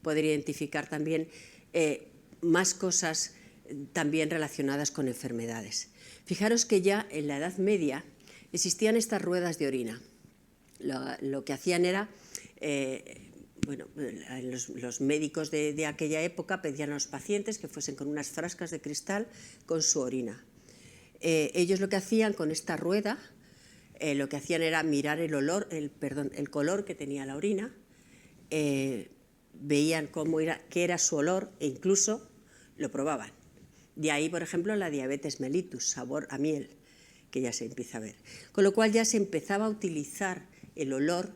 Poder identificar también más cosas también relacionadas con enfermedades. Fijaros que ya en la Edad Media existían estas ruedas de orina. Lo que hacían era, los médicos de aquella época pedían a los pacientes que fuesen con unas frascas de cristal con su orina. Ellos lo que hacían con esta rueda, lo que hacían era mirar el color que tenía la orina, veían qué era su olor e incluso lo probaban. De ahí, por ejemplo, la diabetes mellitus, sabor a miel, que ya se empieza a ver. Con lo cual ya se empezaba a utilizar el olor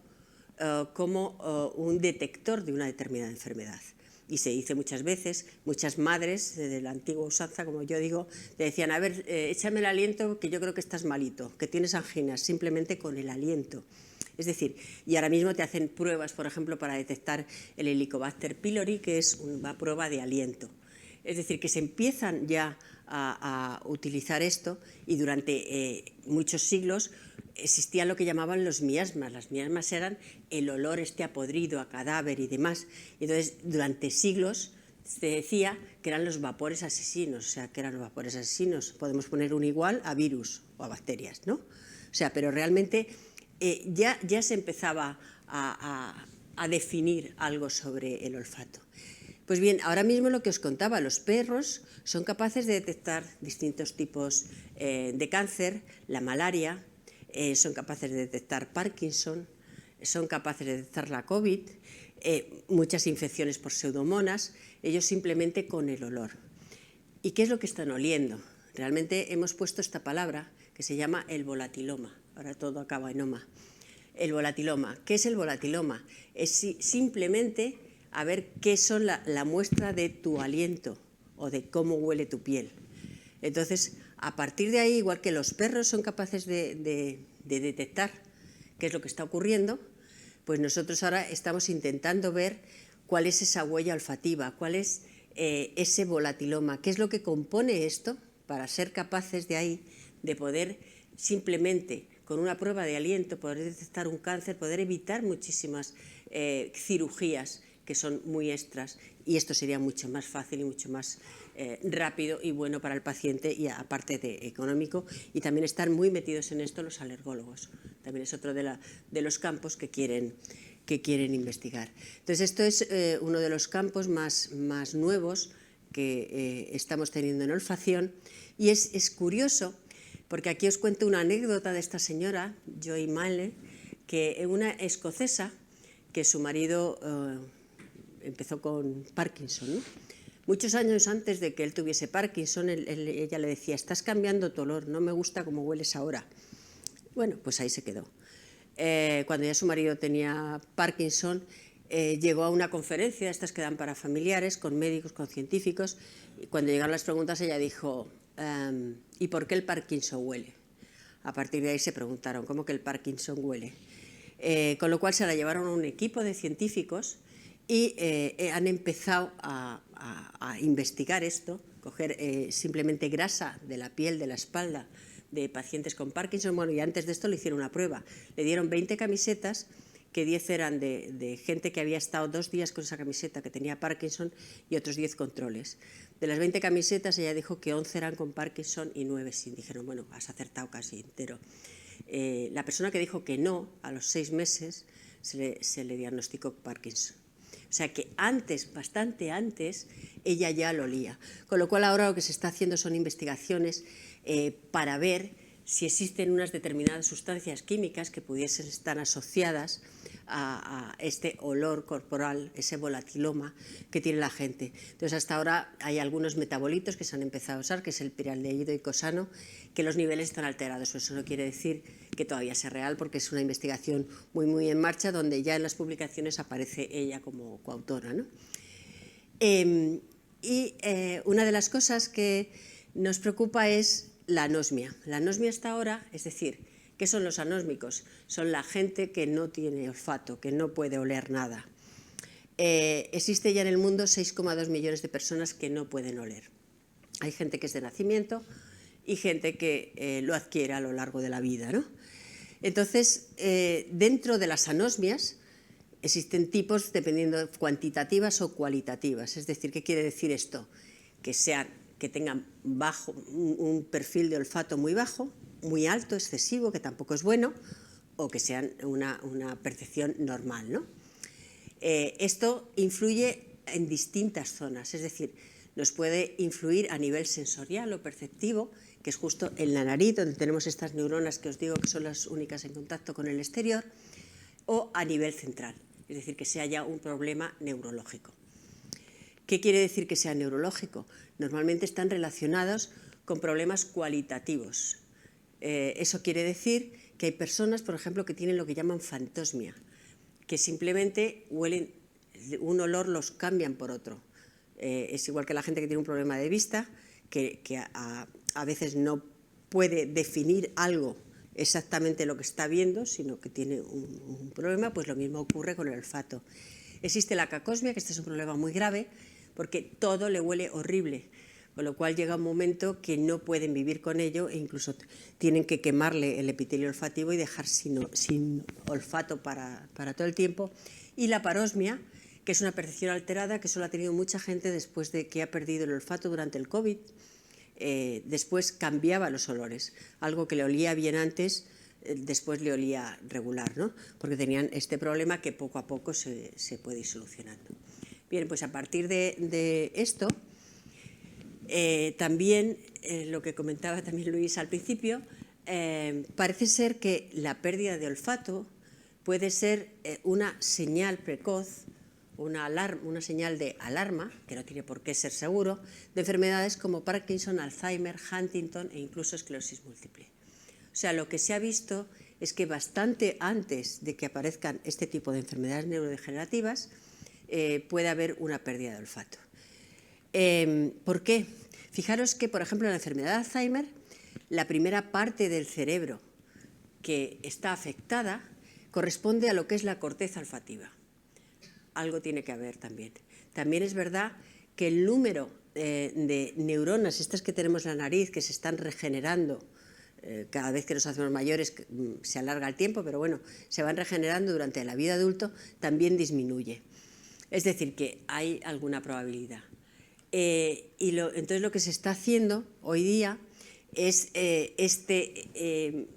como un detector de una determinada enfermedad. Y se dice muchas veces, muchas madres de la antigua usanza, como yo digo, te decían, a ver, échame el aliento que yo creo que estás malito, que tienes anginas, simplemente con el aliento. Es decir, y ahora mismo te hacen pruebas, por ejemplo, para detectar el Helicobacter pylori, que es una prueba de aliento. Es decir, que se empiezan ya a utilizar esto y durante muchos siglos existían lo que llamaban los miasmas. Las miasmas eran el olor a podrido, a cadáver y demás. Entonces, durante siglos se decía que eran los vapores asesinos, o sea, que eran los vapores asesinos. Podemos poner un igual a virus o a bacterias, ¿no? O sea, pero realmente ya se empezaba a definir algo sobre el olfato. Pues bien, ahora mismo lo que os contaba, los perros son capaces de detectar distintos tipos de cáncer, la malaria, son capaces de detectar Parkinson, son capaces de detectar la COVID, muchas infecciones por pseudomonas, ellos simplemente con el olor. ¿Y qué es lo que están oliendo? Realmente hemos puesto esta palabra que se llama el volatiloma, ahora todo acaba en oma. El volatiloma. ¿Qué es el volatiloma? Es simplemente a ver qué son la muestra de tu aliento o de cómo huele tu piel. Entonces, a partir de ahí, igual que los perros son capaces de detectar qué es lo que está ocurriendo, pues nosotros ahora estamos intentando ver cuál es esa huella olfativa, cuál es ese volatiloma, qué es lo que compone esto para ser capaces de ahí de poder simplemente con una prueba de aliento poder detectar un cáncer, poder evitar muchísimas cirugías que son muy extras, y esto sería mucho más fácil y mucho más rápido y bueno para el paciente, y aparte de económico, y también están muy metidos en esto los alergólogos. También es otro de los campos que quieren investigar. Entonces, esto es uno de los campos más nuevos que estamos teniendo en olfacción, y es curioso porque aquí os cuento una anécdota de esta señora, Joy Male, que es una escocesa que su marido empezó con Parkinson, ¿no? Muchos años antes de que él tuviese Parkinson, ella le decía, estás cambiando tu olor, no me gusta cómo hueles ahora. Bueno, pues ahí se quedó. Cuando ya su marido tenía Parkinson, llegó a una conferencia, estas que dan para familiares, con médicos, con científicos, y cuando llegaron las preguntas ella dijo, ¿y por qué el Parkinson huele? A partir de ahí se preguntaron, ¿cómo que el Parkinson huele? Con lo cual se la llevaron a un equipo de científicos y han empezado a investigar esto, coger simplemente grasa de la piel, de la espalda, de pacientes con Parkinson. Bueno, y antes de esto le hicieron una prueba. Le dieron 20 camisetas, que 10 eran de gente que había estado 2 días con esa camiseta, que tenía Parkinson, y otros 10 controles. De las 20 camisetas, ella dijo que 11 eran con Parkinson y 9 sin. Dijeron, bueno, has acertado casi entero. La persona que dijo que no, a los 6 meses, se le diagnosticó Parkinson. O sea que antes, bastante antes, ella ya lo olía. Con lo cual ahora lo que se está haciendo son investigaciones para ver si existen unas determinadas sustancias químicas que pudiesen estar asociadas a este olor corporal, ese volatiloma que tiene la gente. Entonces, hasta ahora hay algunos metabolitos que se han empezado a usar, que es el piraldehído y cosano, que los niveles están alterados. Eso no quiere decir que todavía sea real, porque es una investigación muy en marcha, donde ya en las publicaciones aparece ella como coautora, ¿no? Una de las cosas que nos preocupa es la anosmia. La anosmia hasta ahora, es decir, ¿qué son los anósmicos? Son la gente que no tiene olfato, que no puede oler nada. Existe ya en el mundo 6,2 millones de personas que no pueden oler. Hay gente que es de nacimiento y gente que lo adquiere a lo largo de la vida, ¿no? Entonces, dentro de las anosmias existen tipos dependiendo cuantitativas o cualitativas. Es decir, ¿qué quiere decir esto? Que tengan un perfil de olfato muy bajo, muy alto, excesivo, que tampoco es bueno, o que sean una percepción normal, ¿no? Esto influye en distintas zonas, es decir, nos puede influir a nivel sensorial o perceptivo, que es justo en la nariz, donde tenemos estas neuronas que os digo que son las únicas en contacto con el exterior, o a nivel central, es decir, que sea ya un problema neurológico. ¿Qué quiere decir que sea neurológico? Normalmente están relacionados con problemas cualitativos. Eso quiere decir que hay personas, por ejemplo, que tienen lo que llaman fantosmia, que simplemente huelen, un olor los cambian por otro. Es igual que la gente que tiene un problema de vista, que a veces no puede definir algo exactamente lo que está viendo, sino que tiene un problema, pues lo mismo ocurre con el olfato. Existe la cacosmia, que este es un problema muy grave, porque todo le huele horrible, con lo cual llega un momento que no pueden vivir con ello e incluso tienen que quemarle el epitelio olfativo y dejar sin olfato para todo el tiempo. Y la parosmia, que es una percepción alterada, que solo ha tenido mucha gente después de que ha perdido el olfato durante el COVID. Después cambiaba los olores, algo que le olía bien antes, después le olía regular, ¿no? Porque tenían este problema que poco a poco se puede ir solucionando. Bien, pues a partir de esto, también lo que comentaba también Luis al principio, parece ser que la pérdida de olfato puede ser una señal precoz, una señal de alarma, que no tiene por qué ser seguro, de enfermedades como Parkinson, Alzheimer, Huntington e incluso esclerosis múltiple. O sea, lo que se ha visto es que bastante antes de que aparezcan este tipo de enfermedades neurodegenerativas puede haber una pérdida de olfato. ¿Por qué? Fijaros que, por ejemplo, en la enfermedad de Alzheimer, la primera parte del cerebro que está afectada corresponde a lo que es la corteza olfativa. Algo tiene que haber también. También es verdad que el número de neuronas, estas que tenemos en la nariz, que se están regenerando, cada vez que nos hacemos mayores se alarga el tiempo, pero bueno, se van regenerando durante la vida adulta, también disminuye. Es decir, que hay alguna probabilidad. Entonces lo que se está haciendo hoy día es en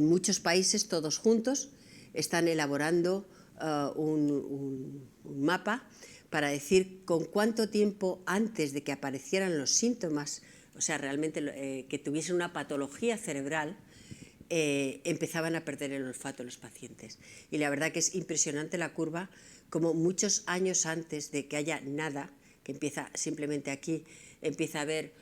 muchos países, todos juntos, están elaborando un mapa para decir con cuánto tiempo antes de que aparecieran los síntomas, o sea, realmente que tuviesen una patología cerebral, empezaban a perder el olfato los pacientes. Y la verdad que es impresionante la curva, como muchos años antes de que haya nada, que empieza simplemente aquí, empieza a haber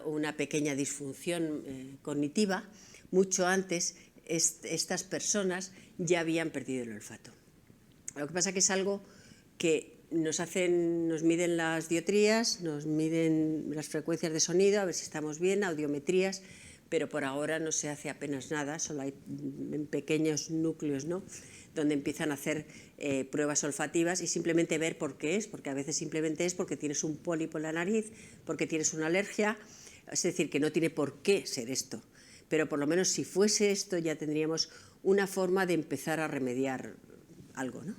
una pequeña disfunción cognitiva, mucho antes estas personas ya habían perdido el olfato. Lo que pasa que es algo que nos miden las dioptrías, nos miden las frecuencias de sonido, a ver si estamos bien, audiometrías, pero por ahora no se hace apenas nada, solo hay en pequeños núcleos, ¿no?, donde empiezan a hacer pruebas olfativas y simplemente ver por qué es, porque a veces simplemente es porque tienes un pólipo en la nariz, porque tienes una alergia, es decir, que no tiene por qué ser esto. Pero por lo menos si fuese esto ya tendríamos una forma de empezar a remediar algo, ¿no?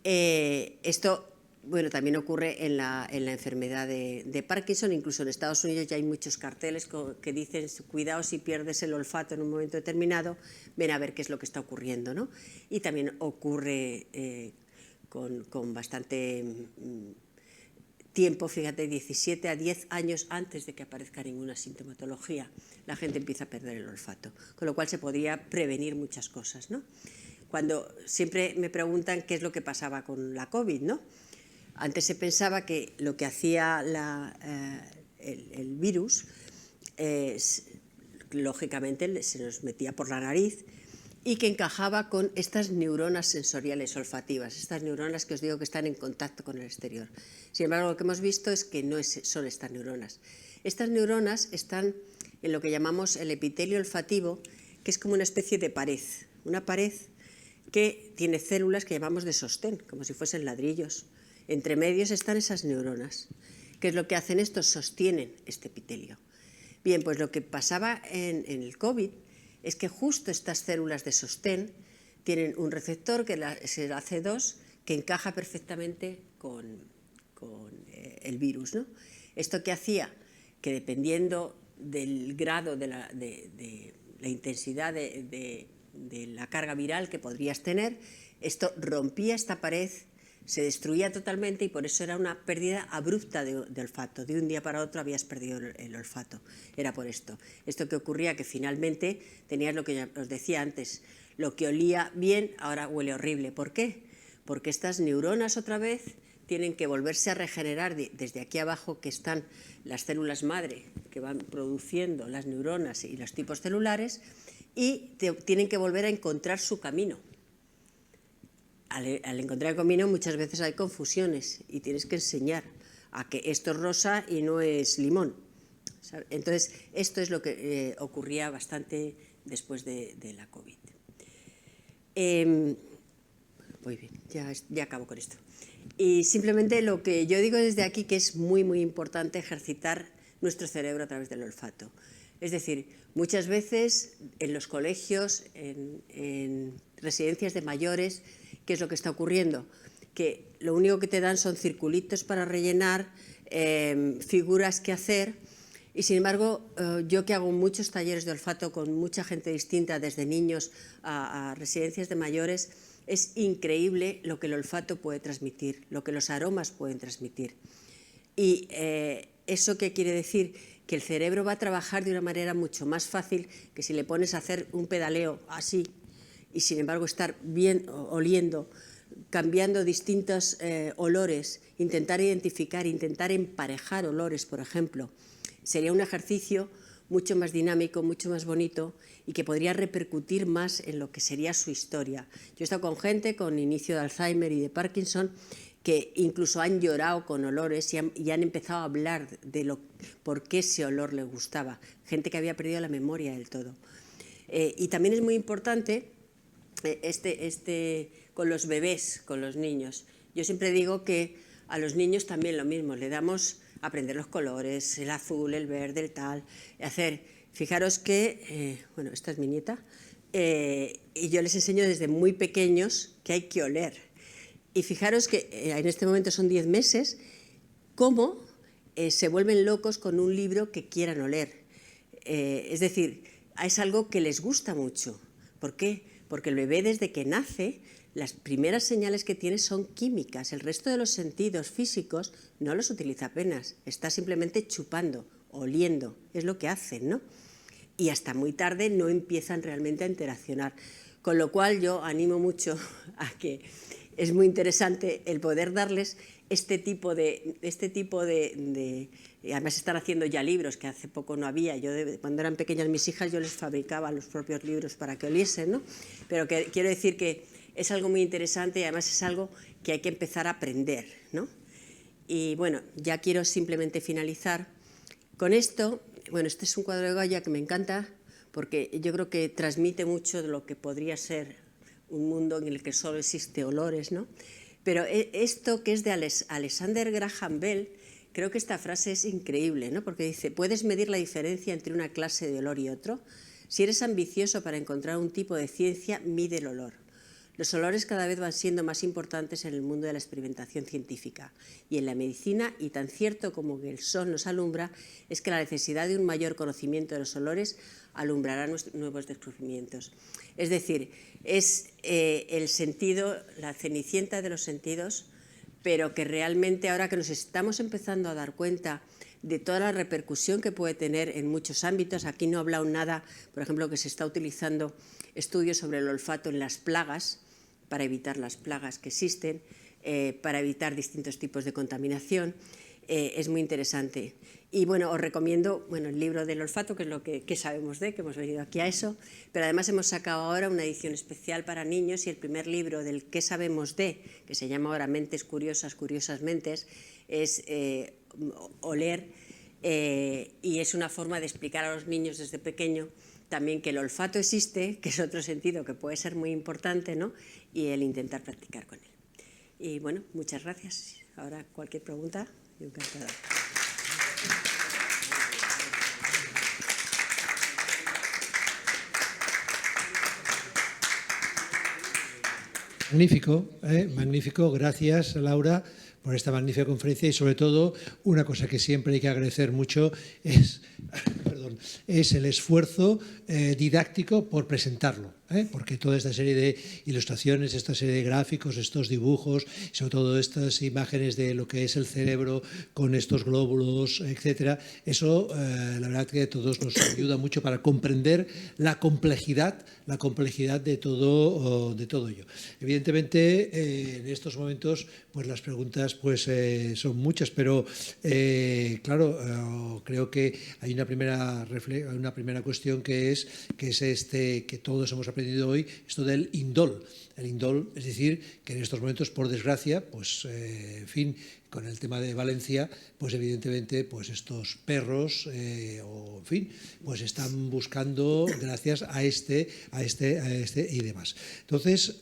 Esto, bueno, también ocurre en la enfermedad de Parkinson. Incluso en Estados Unidos ya hay muchos carteles que dicen cuidado si pierdes el olfato en un momento determinado, ven a ver qué es lo que está ocurriendo, ¿no? Y también ocurre con bastante tiempo, fíjate, 17 a 10 años antes de que aparezca ninguna sintomatología, la gente empieza a perder el olfato, con lo cual se podría prevenir muchas cosas, ¿no? Cuando siempre me preguntan qué es lo que pasaba con la COVID, ¿no? Antes se pensaba que lo que hacía el virus, lógicamente se nos metía por la nariz y que encajaba con estas neuronas sensoriales olfativas, estas neuronas que os digo que están en contacto con el exterior. Sin embargo, lo que hemos visto es que no son estas neuronas. Estas neuronas están en lo que llamamos el epitelio olfativo, que es como una especie de pared, una pared que tiene células que llamamos de sostén, como si fuesen ladrillos. Entre medios están esas neuronas. ¿Qué es lo que hacen estos? Sostienen este epitelio. Bien, pues lo que pasaba en el COVID es que justo estas células de sostén tienen un receptor, que es el AC2, que encaja perfectamente con el virus, ¿no? ¿Esto qué hacía? Que dependiendo del grado de la intensidad de la carga viral que podrías tener, esto rompía esta pared, se destruía totalmente y por eso era una pérdida abrupta de olfato. De un día para otro habías perdido el olfato. Era por esto. Esto que ocurría que finalmente tenías lo que ya os decía antes, lo que olía bien ahora huele horrible. ¿Por qué? Porque estas neuronas otra vez tienen que volverse a regenerar desde aquí abajo, que están las células madre que van produciendo las neuronas y los tipos celulares, y tienen que volver a encontrar su camino. Al encontrar el camino muchas veces hay confusiones y tienes que enseñar a que esto es rosa y no es limón. Entonces, esto es lo que ocurría bastante después de la COVID. Muy bien, ya acabo con esto. Y simplemente lo que yo digo desde aquí, que es muy, muy importante ejercitar nuestro cerebro a través del olfato. Es decir, muchas veces en los colegios, en residencias de mayores, ¿qué es lo que está ocurriendo? Que lo único que te dan son circulitos para rellenar, figuras que hacer, y sin embargo, yo que hago muchos talleres de olfato con mucha gente distinta, desde niños a residencias de mayores, es increíble lo que el olfato puede transmitir, lo que los aromas pueden transmitir. ¿Y eso qué quiere decir? que el cerebro va a trabajar de una manera mucho más fácil que si le pones a hacer un pedaleo así y sin embargo estar bien oliendo, cambiando distintos olores, intentar identificar, intentar emparejar olores, por ejemplo. Sería un ejercicio mucho más dinámico, mucho más bonito y que podría repercutir más en lo que sería su historia. Yo he estado con gente con inicio de Alzheimer y de Parkinson que incluso han llorado con olores y han empezado a hablar de por qué ese olor les gustaba. Gente que había perdido la memoria del todo. Y también es muy importante con los bebés, con los niños. Yo siempre digo que a los niños también lo mismo, le damos a aprender los colores, el azul, el verde, el tal, fijaros que, bueno, esta es mi nieta, y yo les enseño desde muy pequeños que hay que oler. Y fijaros que en este momento son 10 meses, cómo se vuelven locos con un libro que quieran oler. Es decir, es algo que les gusta mucho. ¿Por qué? Porque el bebé desde que nace, las primeras señales que tiene son químicas. El resto de los sentidos físicos no los utiliza apenas. Está simplemente chupando, oliendo. Es lo que hacen, ¿no? Y hasta muy tarde no empiezan realmente a interaccionar. Con lo cual yo animo mucho a que es muy interesante el poder darles este tipo de además están haciendo ya libros que hace poco no había. Yo cuando eran pequeñas mis hijas yo les fabricaba los propios libros para que oliesen, ¿no? Pero quiero decir que es algo muy interesante y además es algo que hay que empezar a aprender, ¿no? Y bueno, ya quiero simplemente finalizar con esto. Bueno, este es un cuadro de Goya que me encanta porque yo creo que transmite mucho de lo que podría ser un mundo en el que solo existe olores, ¿no? Pero esto que es de Alexander Graham Bell, creo que esta frase es increíble, ¿no? Porque dice, ¿puedes medir la diferencia entre una clase de olor y otro? Si eres ambicioso para encontrar un tipo de ciencia, mide el olor. Los olores cada vez van siendo más importantes en el mundo de la experimentación científica y en la medicina, y tan cierto como que el sol nos alumbra, es que la necesidad de un mayor conocimiento de los olores alumbrará nuevos descubrimientos. Es decir, es el sentido, la cenicienta de los sentidos, pero que realmente ahora que nos estamos empezando a dar cuenta de toda la repercusión que puede tener en muchos ámbitos. Aquí no he hablado nada, por ejemplo, que se está utilizando estudios sobre el olfato en las plagas, para evitar las plagas que existen, para evitar distintos tipos de contaminación. Es muy interesante. Y bueno, os recomiendo el libro del olfato, que es lo que sabemos de, que hemos venido aquí a eso, pero además hemos sacado ahora una edición especial para niños y el primer libro del ¿qué sabemos de?, que se llama ahora Mentes Curiosas, Curiosas Mentes, es oler, y es una forma de explicar a los niños desde pequeño también que el olfato existe, que es otro sentido que puede ser muy importante, ¿no? Y el intentar practicar con él. Y bueno, muchas gracias. Ahora cualquier pregunta, yo encantada. Magnífico, magnífico. Gracias, Laura, por esta magnífica conferencia y sobre todo una cosa que siempre hay que agradecer mucho es el esfuerzo didáctico por presentarlo, porque toda esta serie de ilustraciones, esta serie de gráficos, estos dibujos, sobre todo estas imágenes de lo que es el cerebro con estos glóbulos, etcétera, eso la verdad que a todos nos ayuda mucho para comprender la complejidad de todo ello. Evidentemente, en estos momentos, pues las preguntas pues son muchas, pero claro, creo que hay una primera cuestión que es que todos hemos aprendido hoy, esto del indol. El indol, es decir, que en estos momentos, por desgracia, pues en fin, con el tema de Valencia, pues evidentemente pues estos perros o en fin, pues están buscando gracias a este y demás. Entonces,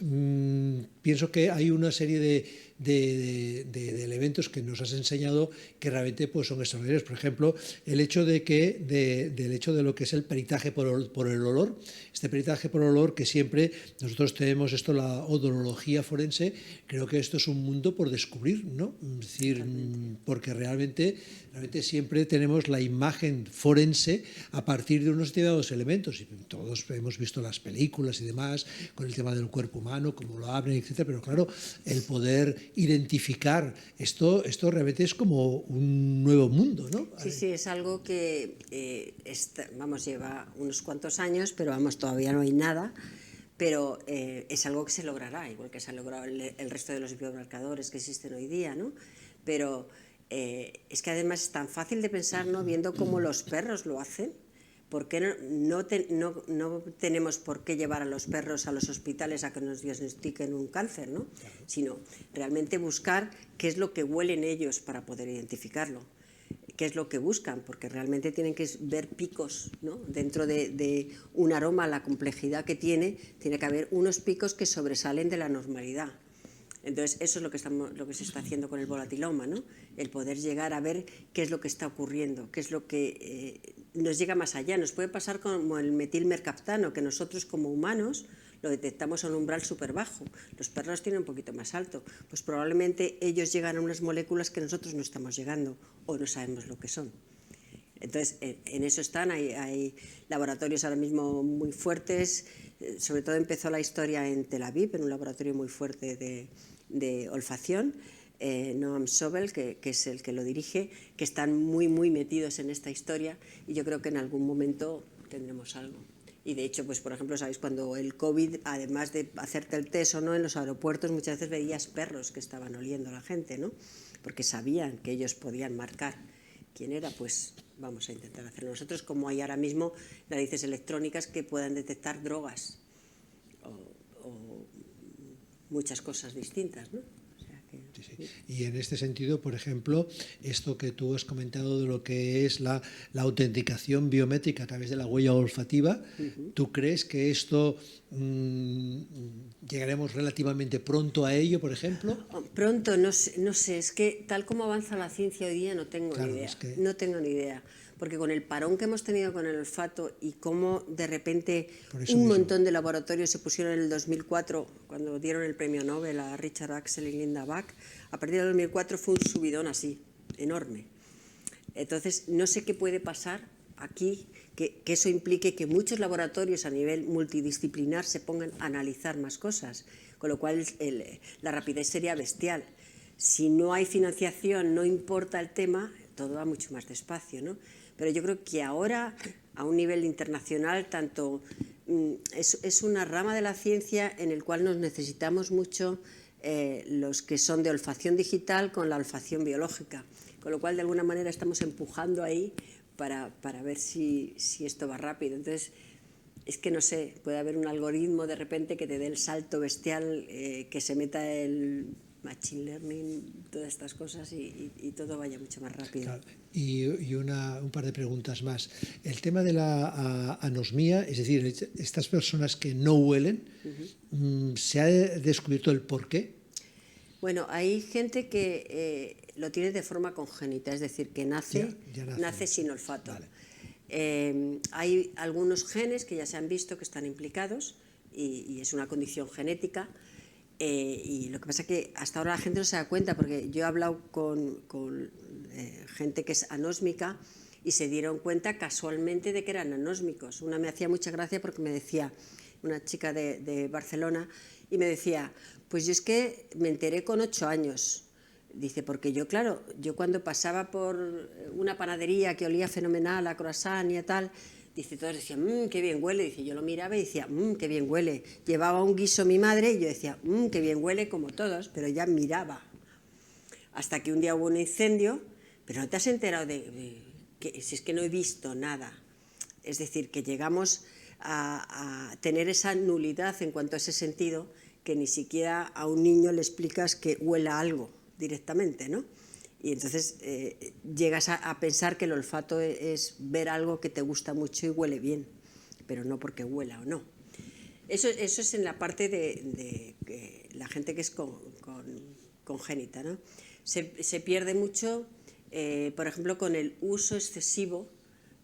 pienso que hay una serie de elementos que nos has enseñado que realmente pues son extraordinarios. Por ejemplo, el hecho de lo que es el peritaje por el olor, este peritaje por olor que siempre nosotros tenemos la odorología forense, creo que esto es un mundo por descubrir, ¿no? Es decir, decir, porque realmente siempre tenemos la imagen forense a partir de unos determinados elementos, y todos hemos visto las películas y demás, con el tema del cuerpo humano, cómo lo abren, etcétera, pero claro, el poder identificar esto realmente es como un nuevo mundo, ¿no? Sí, sí, es algo que, lleva unos cuantos años, pero todavía no hay nada, pero es algo que se logrará, igual que se ha logrado el resto de los biomarcadores que existen hoy día, ¿no? Pero es que además es tan fácil de pensar, ¿no? Viendo cómo los perros lo hacen. ¿Por qué no tenemos por qué llevar a los perros a los hospitales a que nos diagnostiquen un cáncer, ¿no? Sino realmente buscar qué es lo que huelen ellos para poder identificarlo, qué es lo que buscan, porque realmente tienen que ver picos, ¿no? Dentro de un aroma, la complejidad que tiene que haber unos picos que sobresalen de la normalidad. Entonces, eso es lo que se está haciendo con el volatiloma, ¿no? El poder llegar a ver qué es lo que está ocurriendo, qué es lo que nos llega más allá. Nos puede pasar como el metilmercaptano, que nosotros como humanos lo detectamos a un umbral súper bajo. Los perros tienen un poquito más alto. Pues probablemente ellos llegan a unas moléculas que nosotros no estamos llegando o no sabemos lo que son. Entonces, en eso están, hay laboratorios ahora mismo muy fuertes, sobre todo empezó la historia en Tel Aviv, en un laboratorio muy fuerte de olfacción, Noam Sobel, que es el que lo dirige, que están muy metidos en esta historia, y yo creo que en algún momento tendremos algo. Y de hecho, pues por ejemplo, sabéis, cuando el COVID, además de hacerte el test o no, en los aeropuertos muchas veces veías perros que estaban oliendo a la gente, ¿no? Porque sabían que ellos podían marcar quién era. Pues vamos a intentar hacerlo nosotros, como hay ahora mismo narices electrónicas que puedan detectar drogas o muchas cosas distintas, ¿no? Sí. Y en este sentido, por ejemplo, esto que tú has comentado de lo que es la autenticación biométrica a través de la huella olfativa, ¿tú crees que esto llegaremos relativamente pronto a ello, por ejemplo? Pronto, no sé, es que tal como avanza la ciencia hoy día no tengo ni idea. No tengo ni idea. Porque con el parón que hemos tenido con el olfato y cómo de repente un montón de laboratorios se pusieron en el 2004, cuando dieron el premio Nobel a Richard Axel y Linda Bach, a partir del 2004 fue un subidón así, enorme. Entonces, no sé qué puede pasar aquí, que eso implique que muchos laboratorios a nivel multidisciplinar se pongan a analizar más cosas, con lo cual la rapidez sería bestial. Si no hay financiación, no importa el tema, todo va mucho más despacio, ¿no? Pero yo creo que ahora, a un nivel internacional, es una rama de la ciencia en el cual nos necesitamos mucho los que son de olfacción digital con la olfacción biológica, con lo cual de alguna manera estamos empujando ahí para ver si esto va rápido. Entonces, es que no sé, puede haber un algoritmo de repente que te dé el salto bestial, que se meta el machine learning, todas estas cosas y todo vaya mucho más rápido. Claro. Y un par de preguntas más. El tema de la anosmia, es decir, estas personas que no huelen, ¿se ha descubierto el por qué? Bueno, hay gente que lo tiene de forma congénita, es decir, que nace sin olfato. Vale. Hay algunos genes que ya se han visto que están implicados y es una condición genética. Y lo que pasa es que hasta ahora la gente no se da cuenta, porque yo he hablado con gente que es anósmica y se dieron cuenta casualmente de que eran anósmicos. Una me hacía mucha gracia porque me decía, una chica de Barcelona, y me decía, pues yo es que me enteré con 8 años. Dice, porque yo, claro, yo cuando pasaba por una panadería que olía fenomenal a croissant y a tal, dice, todos decían, qué bien huele. Dice, yo lo miraba y decía, qué bien huele. Llevaba un guiso mi madre y yo decía, qué bien huele, como todos, pero ya miraba. Hasta que un día hubo un incendio, pero no te has enterado que si es que no he visto nada. Es decir, que llegamos a tener esa nulidad en cuanto a ese sentido, que ni siquiera a un niño le explicas que huela algo directamente, ¿no? Y entonces llegas a pensar que el olfato es ver algo que te gusta mucho y huele bien, pero no porque huela o no. Eso es en la parte de la gente que es congénita, ¿no? Se pierde mucho, por ejemplo, con el uso excesivo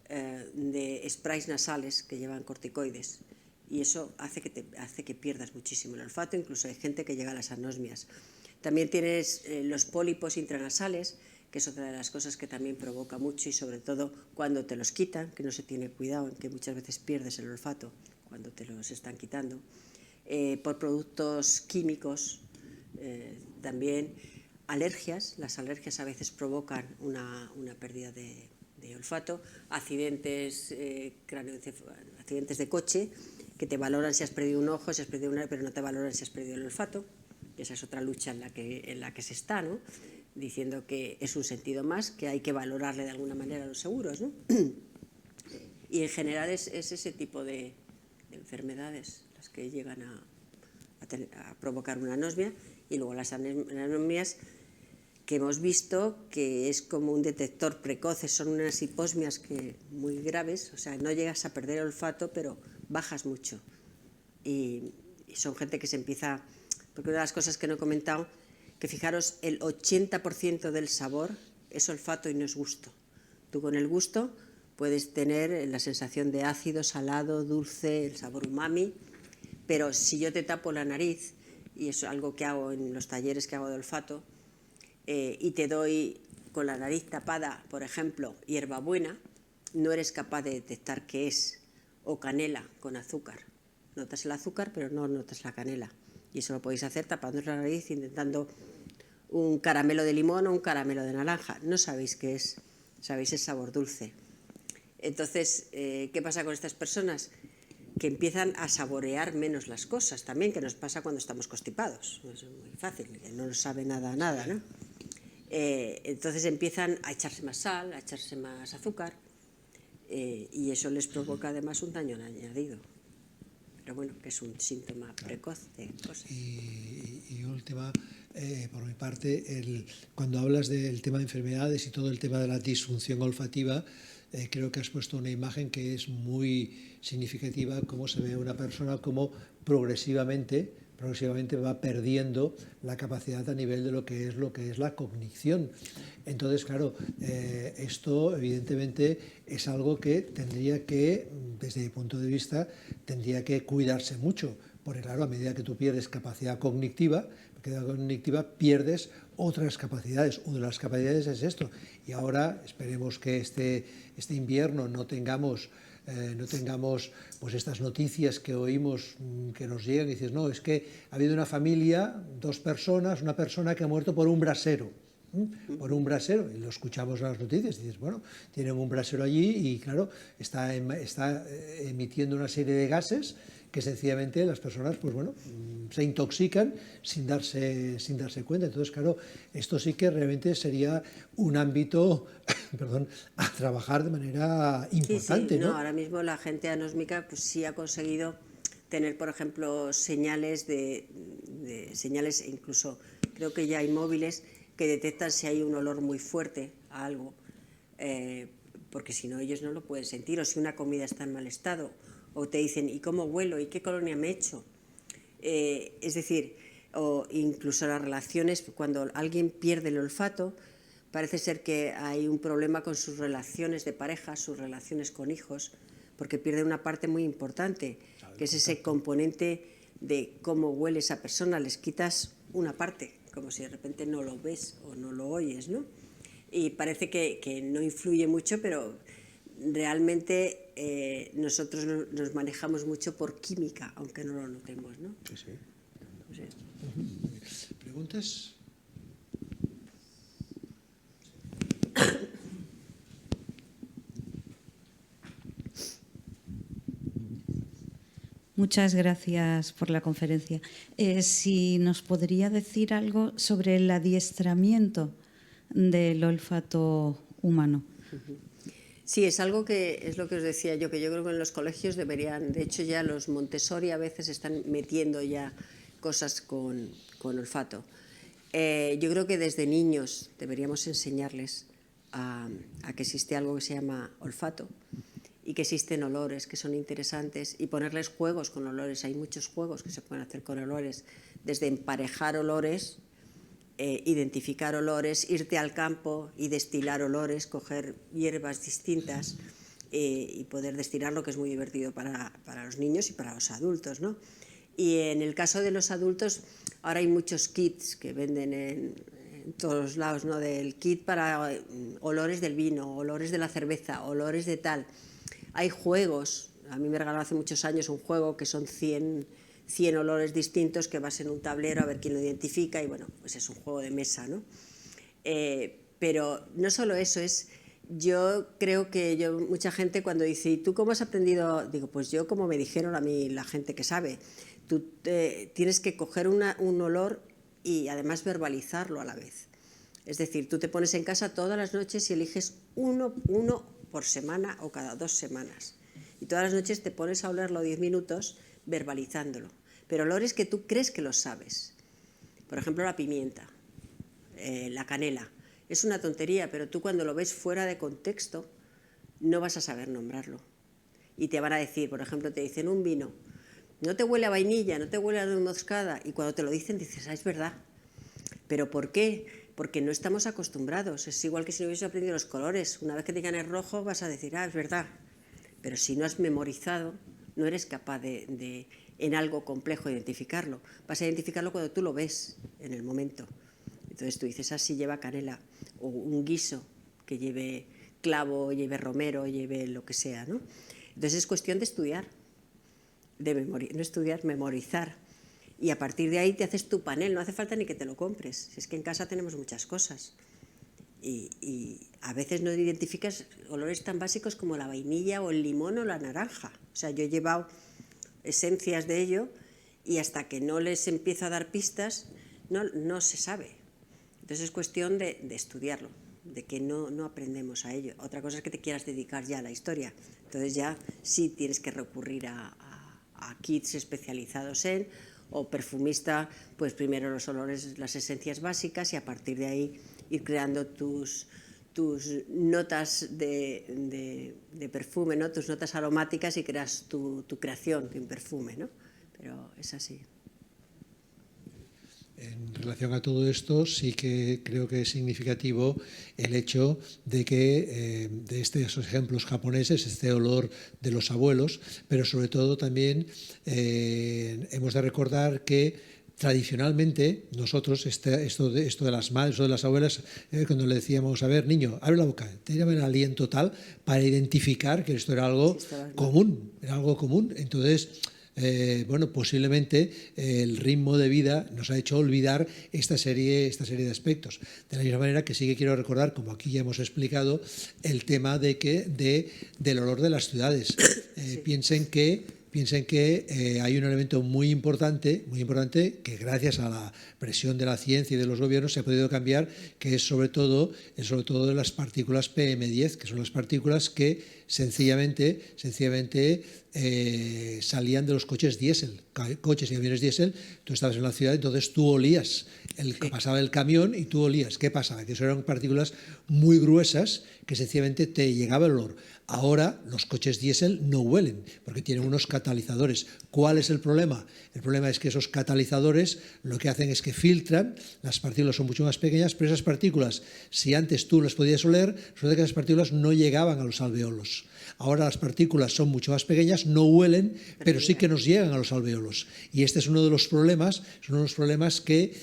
de sprays nasales que llevan corticoides, y eso hace que pierdas muchísimo el olfato. Incluso hay gente que llega a las anosmias. También tienes los pólipos intranasales, que es otra de las cosas que también provoca mucho, y sobre todo cuando te los quitan, que no se tiene cuidado, en que muchas veces pierdes el olfato cuando te los están quitando. Por productos químicos, también alergias. Las alergias a veces provocan una pérdida de olfato. Accidentes, accidentes de coche, que te valoran si has perdido un ojo, si has perdido una, pero no te valoran si has perdido el olfato. Esa es otra lucha en la que se está, ¿no? Diciendo que es un sentido más, que hay que valorarle de alguna manera a los seguros, ¿no? Y en general es ese tipo de enfermedades las que llegan a provocar una anosmia. Y luego las anosmias que hemos visto que es como un detector precoz, son unas hiposmias muy graves, o sea, no llegas a perder el olfato, pero bajas mucho. Y son gente que se empieza, porque una de las cosas que no he comentado, que fijaros, el 80% del sabor es olfato y no es gusto. Tú con el gusto puedes tener la sensación de ácido, salado, dulce, el sabor umami, pero si yo te tapo la nariz, y es algo que hago en los talleres que hago de olfato, y te doy con la nariz tapada, por ejemplo, hierbabuena, no eres capaz de detectar qué es, o canela con azúcar. Notas el azúcar, pero no notas la canela. Y eso lo podéis hacer tapando la nariz, intentando un caramelo de limón o un caramelo de naranja. No sabéis qué es, sabéis el sabor dulce. Entonces, ¿qué pasa con estas personas? Que empiezan a saborear menos las cosas también, que nos pasa cuando estamos constipados. Es muy fácil, no nos sabe nada, ¿no? Entonces empiezan a echarse más sal, a echarse más azúcar, y eso les provoca además un daño añadido. Pero bueno, que es un síntoma precoz de cosas. Y última, por mi parte, cuando hablas del tema de enfermedades y todo el tema de la disfunción olfativa, creo que has puesto una imagen que es muy significativa, cómo se ve una persona como progresivamente va perdiendo la capacidad a nivel de lo que es la cognición. Entonces, claro, esto evidentemente es algo que tendría que, desde mi punto de vista, tendría que cuidarse mucho, porque claro, a medida que tú pierdes capacidad cognitiva, pierdes otras capacidades. Una de las capacidades es esto. Y ahora esperemos que este invierno no tengamos pues estas noticias que oímos que nos llegan y dices, no, es que ha habido una familia, 2 personas, una persona que ha muerto por un brasero. Por un brasero, y lo escuchamos en las noticias, y dices, bueno, tienen un brasero allí y claro, está emitiendo una serie de gases que sencillamente las personas, pues bueno, se intoxican sin darse cuenta. Entonces, claro, esto sí que realmente sería un ámbito, perdón, a trabajar de manera importante, sí, ¿no? Ahora mismo la gente anósmica pues sí ha conseguido tener, por ejemplo, señales señales, incluso creo que ya hay móviles que detectan si hay un olor muy fuerte a algo, porque si no ellos no lo pueden sentir, o si una comida está en mal estado, o te dicen, ¿y cómo huelo? ¿Y qué colonia me he hecho? Es decir, o incluso las relaciones, cuando alguien pierde el olfato, parece ser que hay un problema con sus relaciones de pareja, sus relaciones con hijos, porque pierde una parte muy importante, que es ese componente de cómo huele esa persona. Les quitas una parte, como si de repente no lo ves o no lo oyes, ¿no? Y parece que no influye mucho, pero realmente nosotros nos manejamos mucho por química, aunque no lo notemos, ¿no? Sí, sí. ¿Preguntas? Muchas gracias por la conferencia. Si nos podría decir algo sobre el adiestramiento del olfato humano. Sí, es algo que es lo que os decía yo, que yo creo que en los colegios deberían, de hecho ya los Montessori a veces están metiendo ya cosas con olfato. Yo creo que desde niños deberíamos enseñarles a que existe algo que se llama olfato y que existen olores que son interesantes, y ponerles juegos con olores. Hay muchos juegos que se pueden hacer con olores, desde emparejar olores, identificar olores, irte al campo y destilar olores, coger hierbas distintas y poder destilarlo, que es muy divertido para los niños y para los adultos, ¿no? Y en el caso de los adultos, Ahora hay muchos kits que venden en todos lados, ¿no? Del kit para olores del vino, olores de la cerveza, olores de tal. Hay juegos, a mí me regalaron hace muchos años un juego que son 100 olores distintos que vas en un tablero a ver quién lo identifica y bueno, pues es un juego de mesa, ¿no? Pero no solo eso, yo creo que mucha gente cuando dice, ¿y tú cómo has aprendido? Digo, pues yo como me dijeron a mí la gente que sabe, tú tienes que coger un olor y además verbalizarlo a la vez. Es decir, tú te pones en casa todas las noches y eliges uno por semana o cada 2 semanas. Y todas las noches te pones a olerlo 10 minutos verbalizándolo. Pero olores que tú crees que los sabes. Por ejemplo, la pimienta, la canela. Es una tontería, pero tú cuando lo ves fuera de contexto no vas a saber nombrarlo. Y te van a decir, por ejemplo, te dicen un vino, no te huele a vainilla, no te huele a nuez moscada. Y cuando te lo dicen dices, es verdad. ¿Pero por qué? Porque no estamos acostumbrados. Es igual que si no hubieses aprendido los colores. Una vez que te digan el rojo vas a decir, es verdad. Pero si no has memorizado, no eres capaz de en algo complejo identificarlo. Vas a identificarlo cuando tú lo ves en el momento. Entonces tú dices, sí lleva canela. O un guiso que lleve clavo, lleve romero, lleve lo que sea, ¿no? Entonces es cuestión de estudiar, no estudiar, memorizar. Y a partir de ahí te haces tu panel, no hace falta ni que te lo compres. Si es que en casa tenemos muchas cosas. Y a veces no identificas olores tan básicos como la vainilla o el limón o la naranja. O sea, yo he llevado esencias de ello y hasta que no les empiezo a dar pistas no se sabe. Entonces es cuestión de estudiarlo, de que no aprendemos a ello. Otra cosa es que te quieras dedicar ya a la historia. Entonces ya sí tienes que recurrir a kits especializados o perfumista, pues primero los olores, las esencias básicas y a partir de ahí ir creando tus notas de perfume, ¿no? Tus notas aromáticas y creas tu creación en perfume, ¿no? Pero es así. En relación a todo esto, sí que creo que es significativo el hecho de que de estos ejemplos japoneses, este olor de los abuelos, pero sobre todo también hemos de recordar que tradicionalmente nosotros, esto de las madres o de las abuelas, cuando le decíamos, a ver, niño, abre la boca, tírame el aliento tal, para identificar que esto era algo común, Entonces, bueno, posiblemente el ritmo de vida nos ha hecho olvidar esta serie de aspectos. De la misma manera que sí que quiero recordar, como aquí ya hemos explicado, el tema del olor de las ciudades. Piensen que hay un elemento muy importante que gracias a la presión de la ciencia y de los gobiernos se ha podido cambiar, que es sobre todo de las partículas PM10, que son las partículas que sencillamente salían de los coches diésel, coches y aviones diésel. Tú estabas en la ciudad, entonces tú olías, pasaba el camión y tú olías. ¿Qué pasaba? Que eso eran partículas muy gruesas que sencillamente te llegaba el olor. Ahora los coches diésel no huelen porque tienen unos catalizadores. ¿Cuál es el problema? El problema es que esos catalizadores lo que hacen es que filtran, las partículas son mucho más pequeñas, pero esas partículas, si antes tú las podías oler, resulta que esas partículas no llegaban a los alveolos. Ahora las partículas son mucho más pequeñas, no huelen, pero sí que nos llegan a los alveolos. Y este es uno de los problemas, que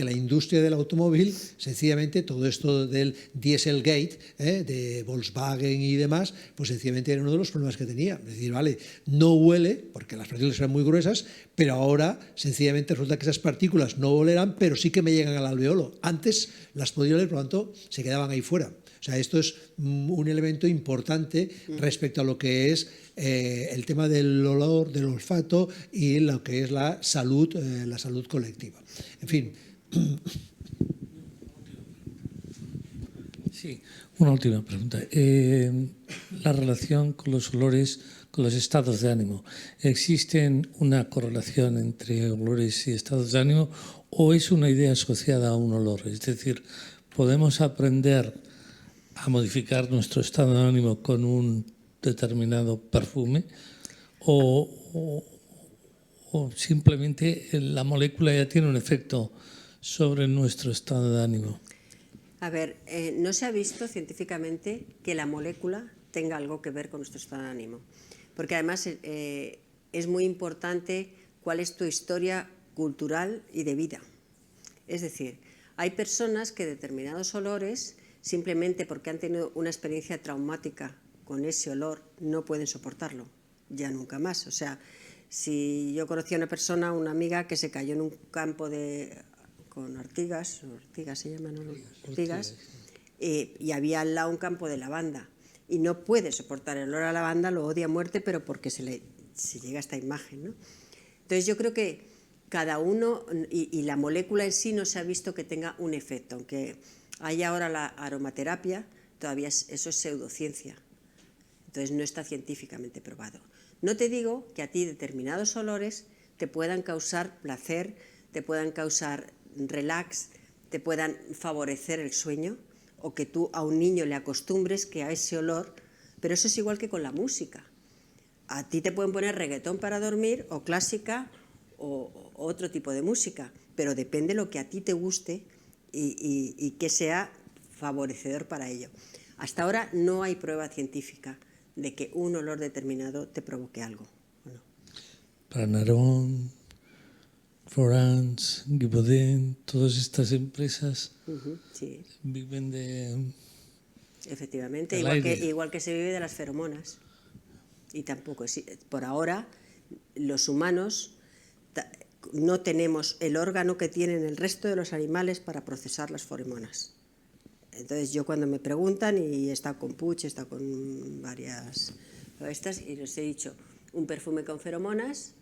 la industria del automóvil, sencillamente todo esto del Dieselgate, de Volkswagen y demás, pues sencillamente era uno de los problemas que tenía. Es decir, vale, no huele, porque las partículas eran muy gruesas, pero ahora sencillamente resulta que esas partículas no olerán, pero sí que me llegan al alveolo. Antes las podía oler, por lo tanto, se quedaban ahí fuera. O sea, esto es un elemento importante respecto a lo que es el tema del olor, del olfato y lo que es la salud colectiva. En fin. Sí, una última pregunta. La relación con los olores, con los estados de ánimo. ¿Existe una correlación entre olores y estados de ánimo o es una idea asociada a un olor? Es decir, ¿podemos aprender a modificar nuestro estado de ánimo con un determinado perfume o simplemente la molécula ya tiene un efecto sobre nuestro estado de ánimo? A ver, no se ha visto científicamente que la molécula tenga algo que ver con nuestro estado de ánimo, porque además es muy importante cuál es tu historia cultural y de vida. Es decir, hay personas que determinados olores, simplemente porque han tenido una experiencia traumática con ese olor, no pueden soportarlo, ya nunca más. O sea, si yo conocí a una persona, una amiga, que se cayó en un campo con ortigas se llaman, ¿no? Ortigas, y había al lado un campo de lavanda, y no puede soportar el olor a lavanda, lo odia a muerte, pero porque se llega a esta imagen, ¿no? Entonces yo creo que cada uno, y la molécula en sí no se ha visto que tenga un efecto, aunque hay ahora la aromaterapia, todavía eso es pseudociencia, entonces no está científicamente probado. No te digo que a ti determinados olores te puedan causar placer, te puedan causar relax, te puedan favorecer el sueño, o que tú a un niño le acostumbres que a ese olor, pero eso es igual que con la música. A ti te pueden poner reggaetón para dormir, o clásica, o otro tipo de música, pero depende de lo que a ti te guste y que sea favorecedor para ello. Hasta ahora no hay prueba científica de que un olor determinado te provoque algo. Bueno. Para Narón, Florence, Givaudan, todas estas empresas Sí. viven de... Efectivamente, aire. igual que se vive de las feromonas. Y tampoco, por ahora, los humanos no tenemos el órgano que tienen el resto de los animales para procesar las feromonas. Entonces yo, cuando me preguntan, y he estado con Puig, he estado con varias estas, y les he dicho, un perfume con feromonas,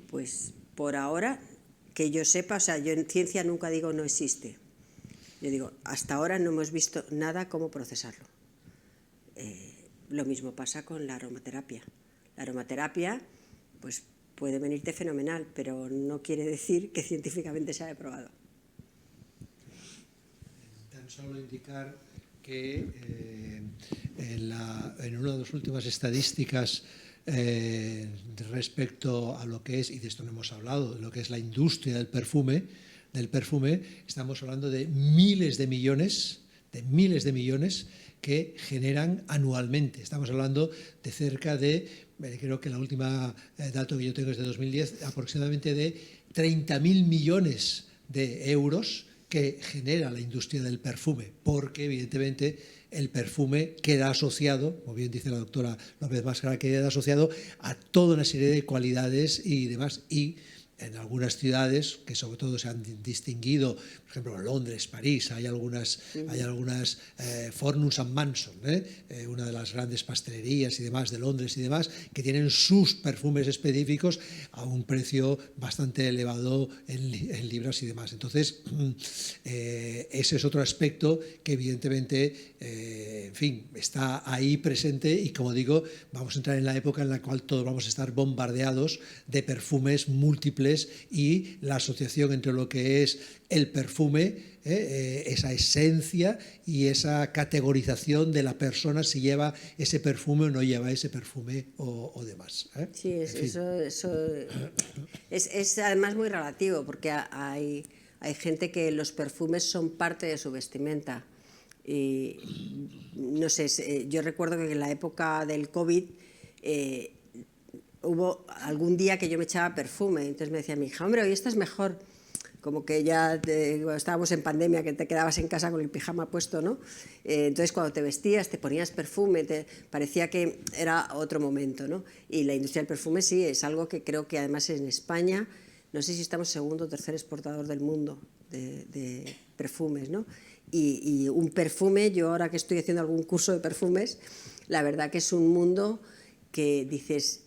pues por ahora, que yo sepa, o sea, yo en ciencia nunca digo no existe. Yo digo, hasta ahora no hemos visto nada cómo procesarlo. Lo mismo pasa con la aromaterapia. La aromaterapia, pues puede venirte fenomenal, pero no quiere decir que científicamente se haya probado. Tan solo indicar que en una de las últimas estadísticas respecto a lo que es, y de esto no hemos hablado, de lo que es la industria del perfume, estamos hablando de miles de millones que generan anualmente. Estamos hablando de cerca de, creo que la última dato que yo tengo es de 2010, aproximadamente de 30.000 millones de euros que genera la industria del perfume, porque evidentemente el perfume queda asociado, como bien dice la doctora López Máscara, queda asociado a toda una serie de cualidades y demás, y en algunas ciudades que sobre todo se han distinguido, por ejemplo Londres, París, hay algunas Fornus and Manson, una de las grandes pastelerías y demás de Londres y demás, que tienen sus perfumes específicos a un precio bastante elevado en libras y demás. Entonces, ese es otro aspecto que evidentemente, en fin, está ahí presente, y como digo, vamos a entrar en la época en la cual todos vamos a estar bombardeados de perfumes múltiples, y la asociación entre lo que es el perfume, esa esencia y esa categorización de la persona, si lleva ese perfume o no lleva ese perfume o demás. Sí, eso es además muy relativo, porque hay gente que los perfumes son parte de su vestimenta. Y no sé, yo recuerdo que en la época del COVID hubo algún día que yo me echaba perfume, entonces me decía mi hija, hombre, hoy estás mejor, como que ya estábamos en pandemia, que te quedabas en casa con el pijama puesto, ¿no? Entonces cuando te vestías, te ponías perfume, parecía que era otro momento, ¿no? Y la industria del perfume sí, es algo que creo que además en España, no sé si estamos segundo o tercer exportador del mundo de perfumes, ¿no? Y un perfume, yo ahora que estoy haciendo algún curso de perfumes, la verdad que es un mundo que dices,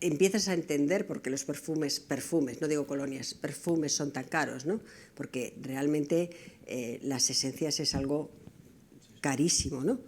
empiezas a entender por qué los perfumes, no digo colonias, perfumes son tan caros, ¿no? Porque realmente las esencias es algo carísimo, ¿no?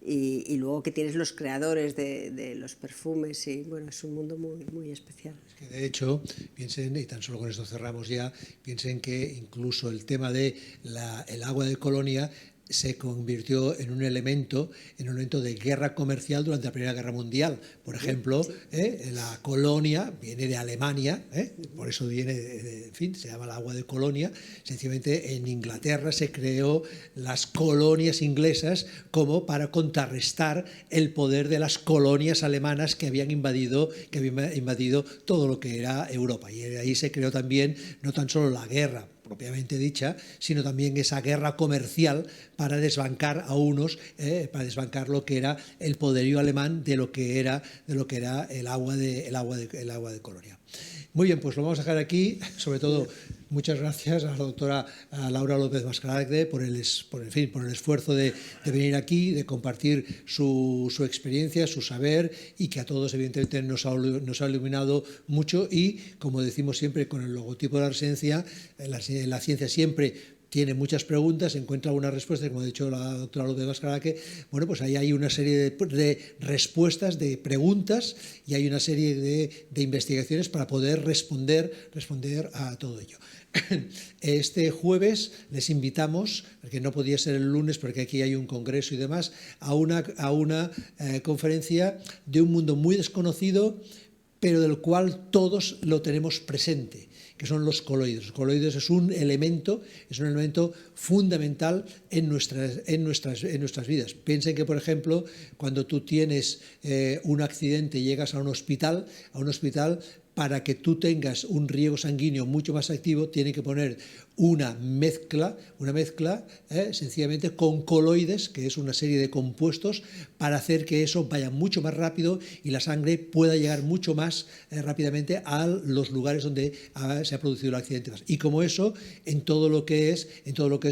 Y luego que tienes los creadores de los perfumes, y bueno, es un mundo muy, muy especial. Es que de hecho, piensen, y tan solo con esto cerramos ya, piensen que incluso el tema de el agua de colonia se convirtió en un elemento de guerra comercial durante la Primera Guerra Mundial. Por ejemplo, la colonia viene de Alemania, por eso viene, en fin, se llama el agua de Colonia. Sencillamente en Inglaterra se creó las colonias inglesas como para contrarrestar el poder de las colonias alemanas que habían invadido todo lo que era Europa. Y ahí se creó también no tan solo la guerra propiamente dicha, sino también esa guerra comercial para desbancar a unos, para desbancar lo que era el poderío alemán de lo que era el agua de Colonia. Muy bien, pues lo vamos a dejar aquí. Sobre todo, muchas gracias a la doctora Laura López Mascaracke por el esfuerzo de venir aquí, de compartir su experiencia, su saber, y que a todos evidentemente nos ha iluminado mucho. Y como decimos siempre con el logotipo de la residencia, la ciencia siempre tiene muchas preguntas, encuentra algunas respuestas, como ha dicho la doctora López Mascaracke. Bueno, pues ahí hay una serie de respuestas, de preguntas, y hay una serie de investigaciones para poder responder a todo ello. Este jueves les invitamos, porque no podía ser el lunes porque aquí hay un congreso y demás, a una conferencia de un mundo muy desconocido, pero del cual todos lo tenemos presente, que son los coloides. Los coloides es un elemento fundamental en nuestras vidas. Piensen que, por ejemplo, cuando tú tienes un accidente y llegas a un hospital, para que tú tengas un riego sanguíneo mucho más activo, tiene que poner una mezcla sencillamente con coloides, que es una serie de compuestos, para hacer que eso vaya mucho más rápido y la sangre pueda llegar mucho más rápidamente a los lugares donde se ha producido el accidente. Y como eso, en todo lo que es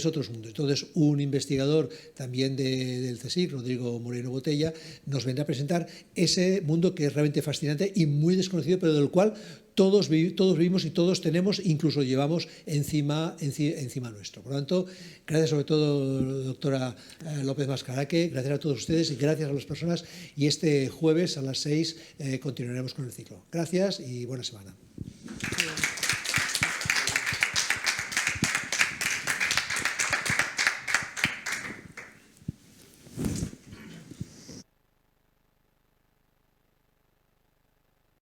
otros mundos. Entonces, un investigador también del CSIC, Rodrigo Moreno Botella, nos vendrá a presentar ese mundo que es realmente fascinante y muy desconocido, pero del cual todos vivimos y todos tenemos, incluso llevamos encima nuestro. Por lo tanto, gracias sobre todo, doctora López Mascaracke, gracias a todos ustedes y gracias a las personas. Y este jueves a las 6 continuaremos con el ciclo. Gracias y buena semana.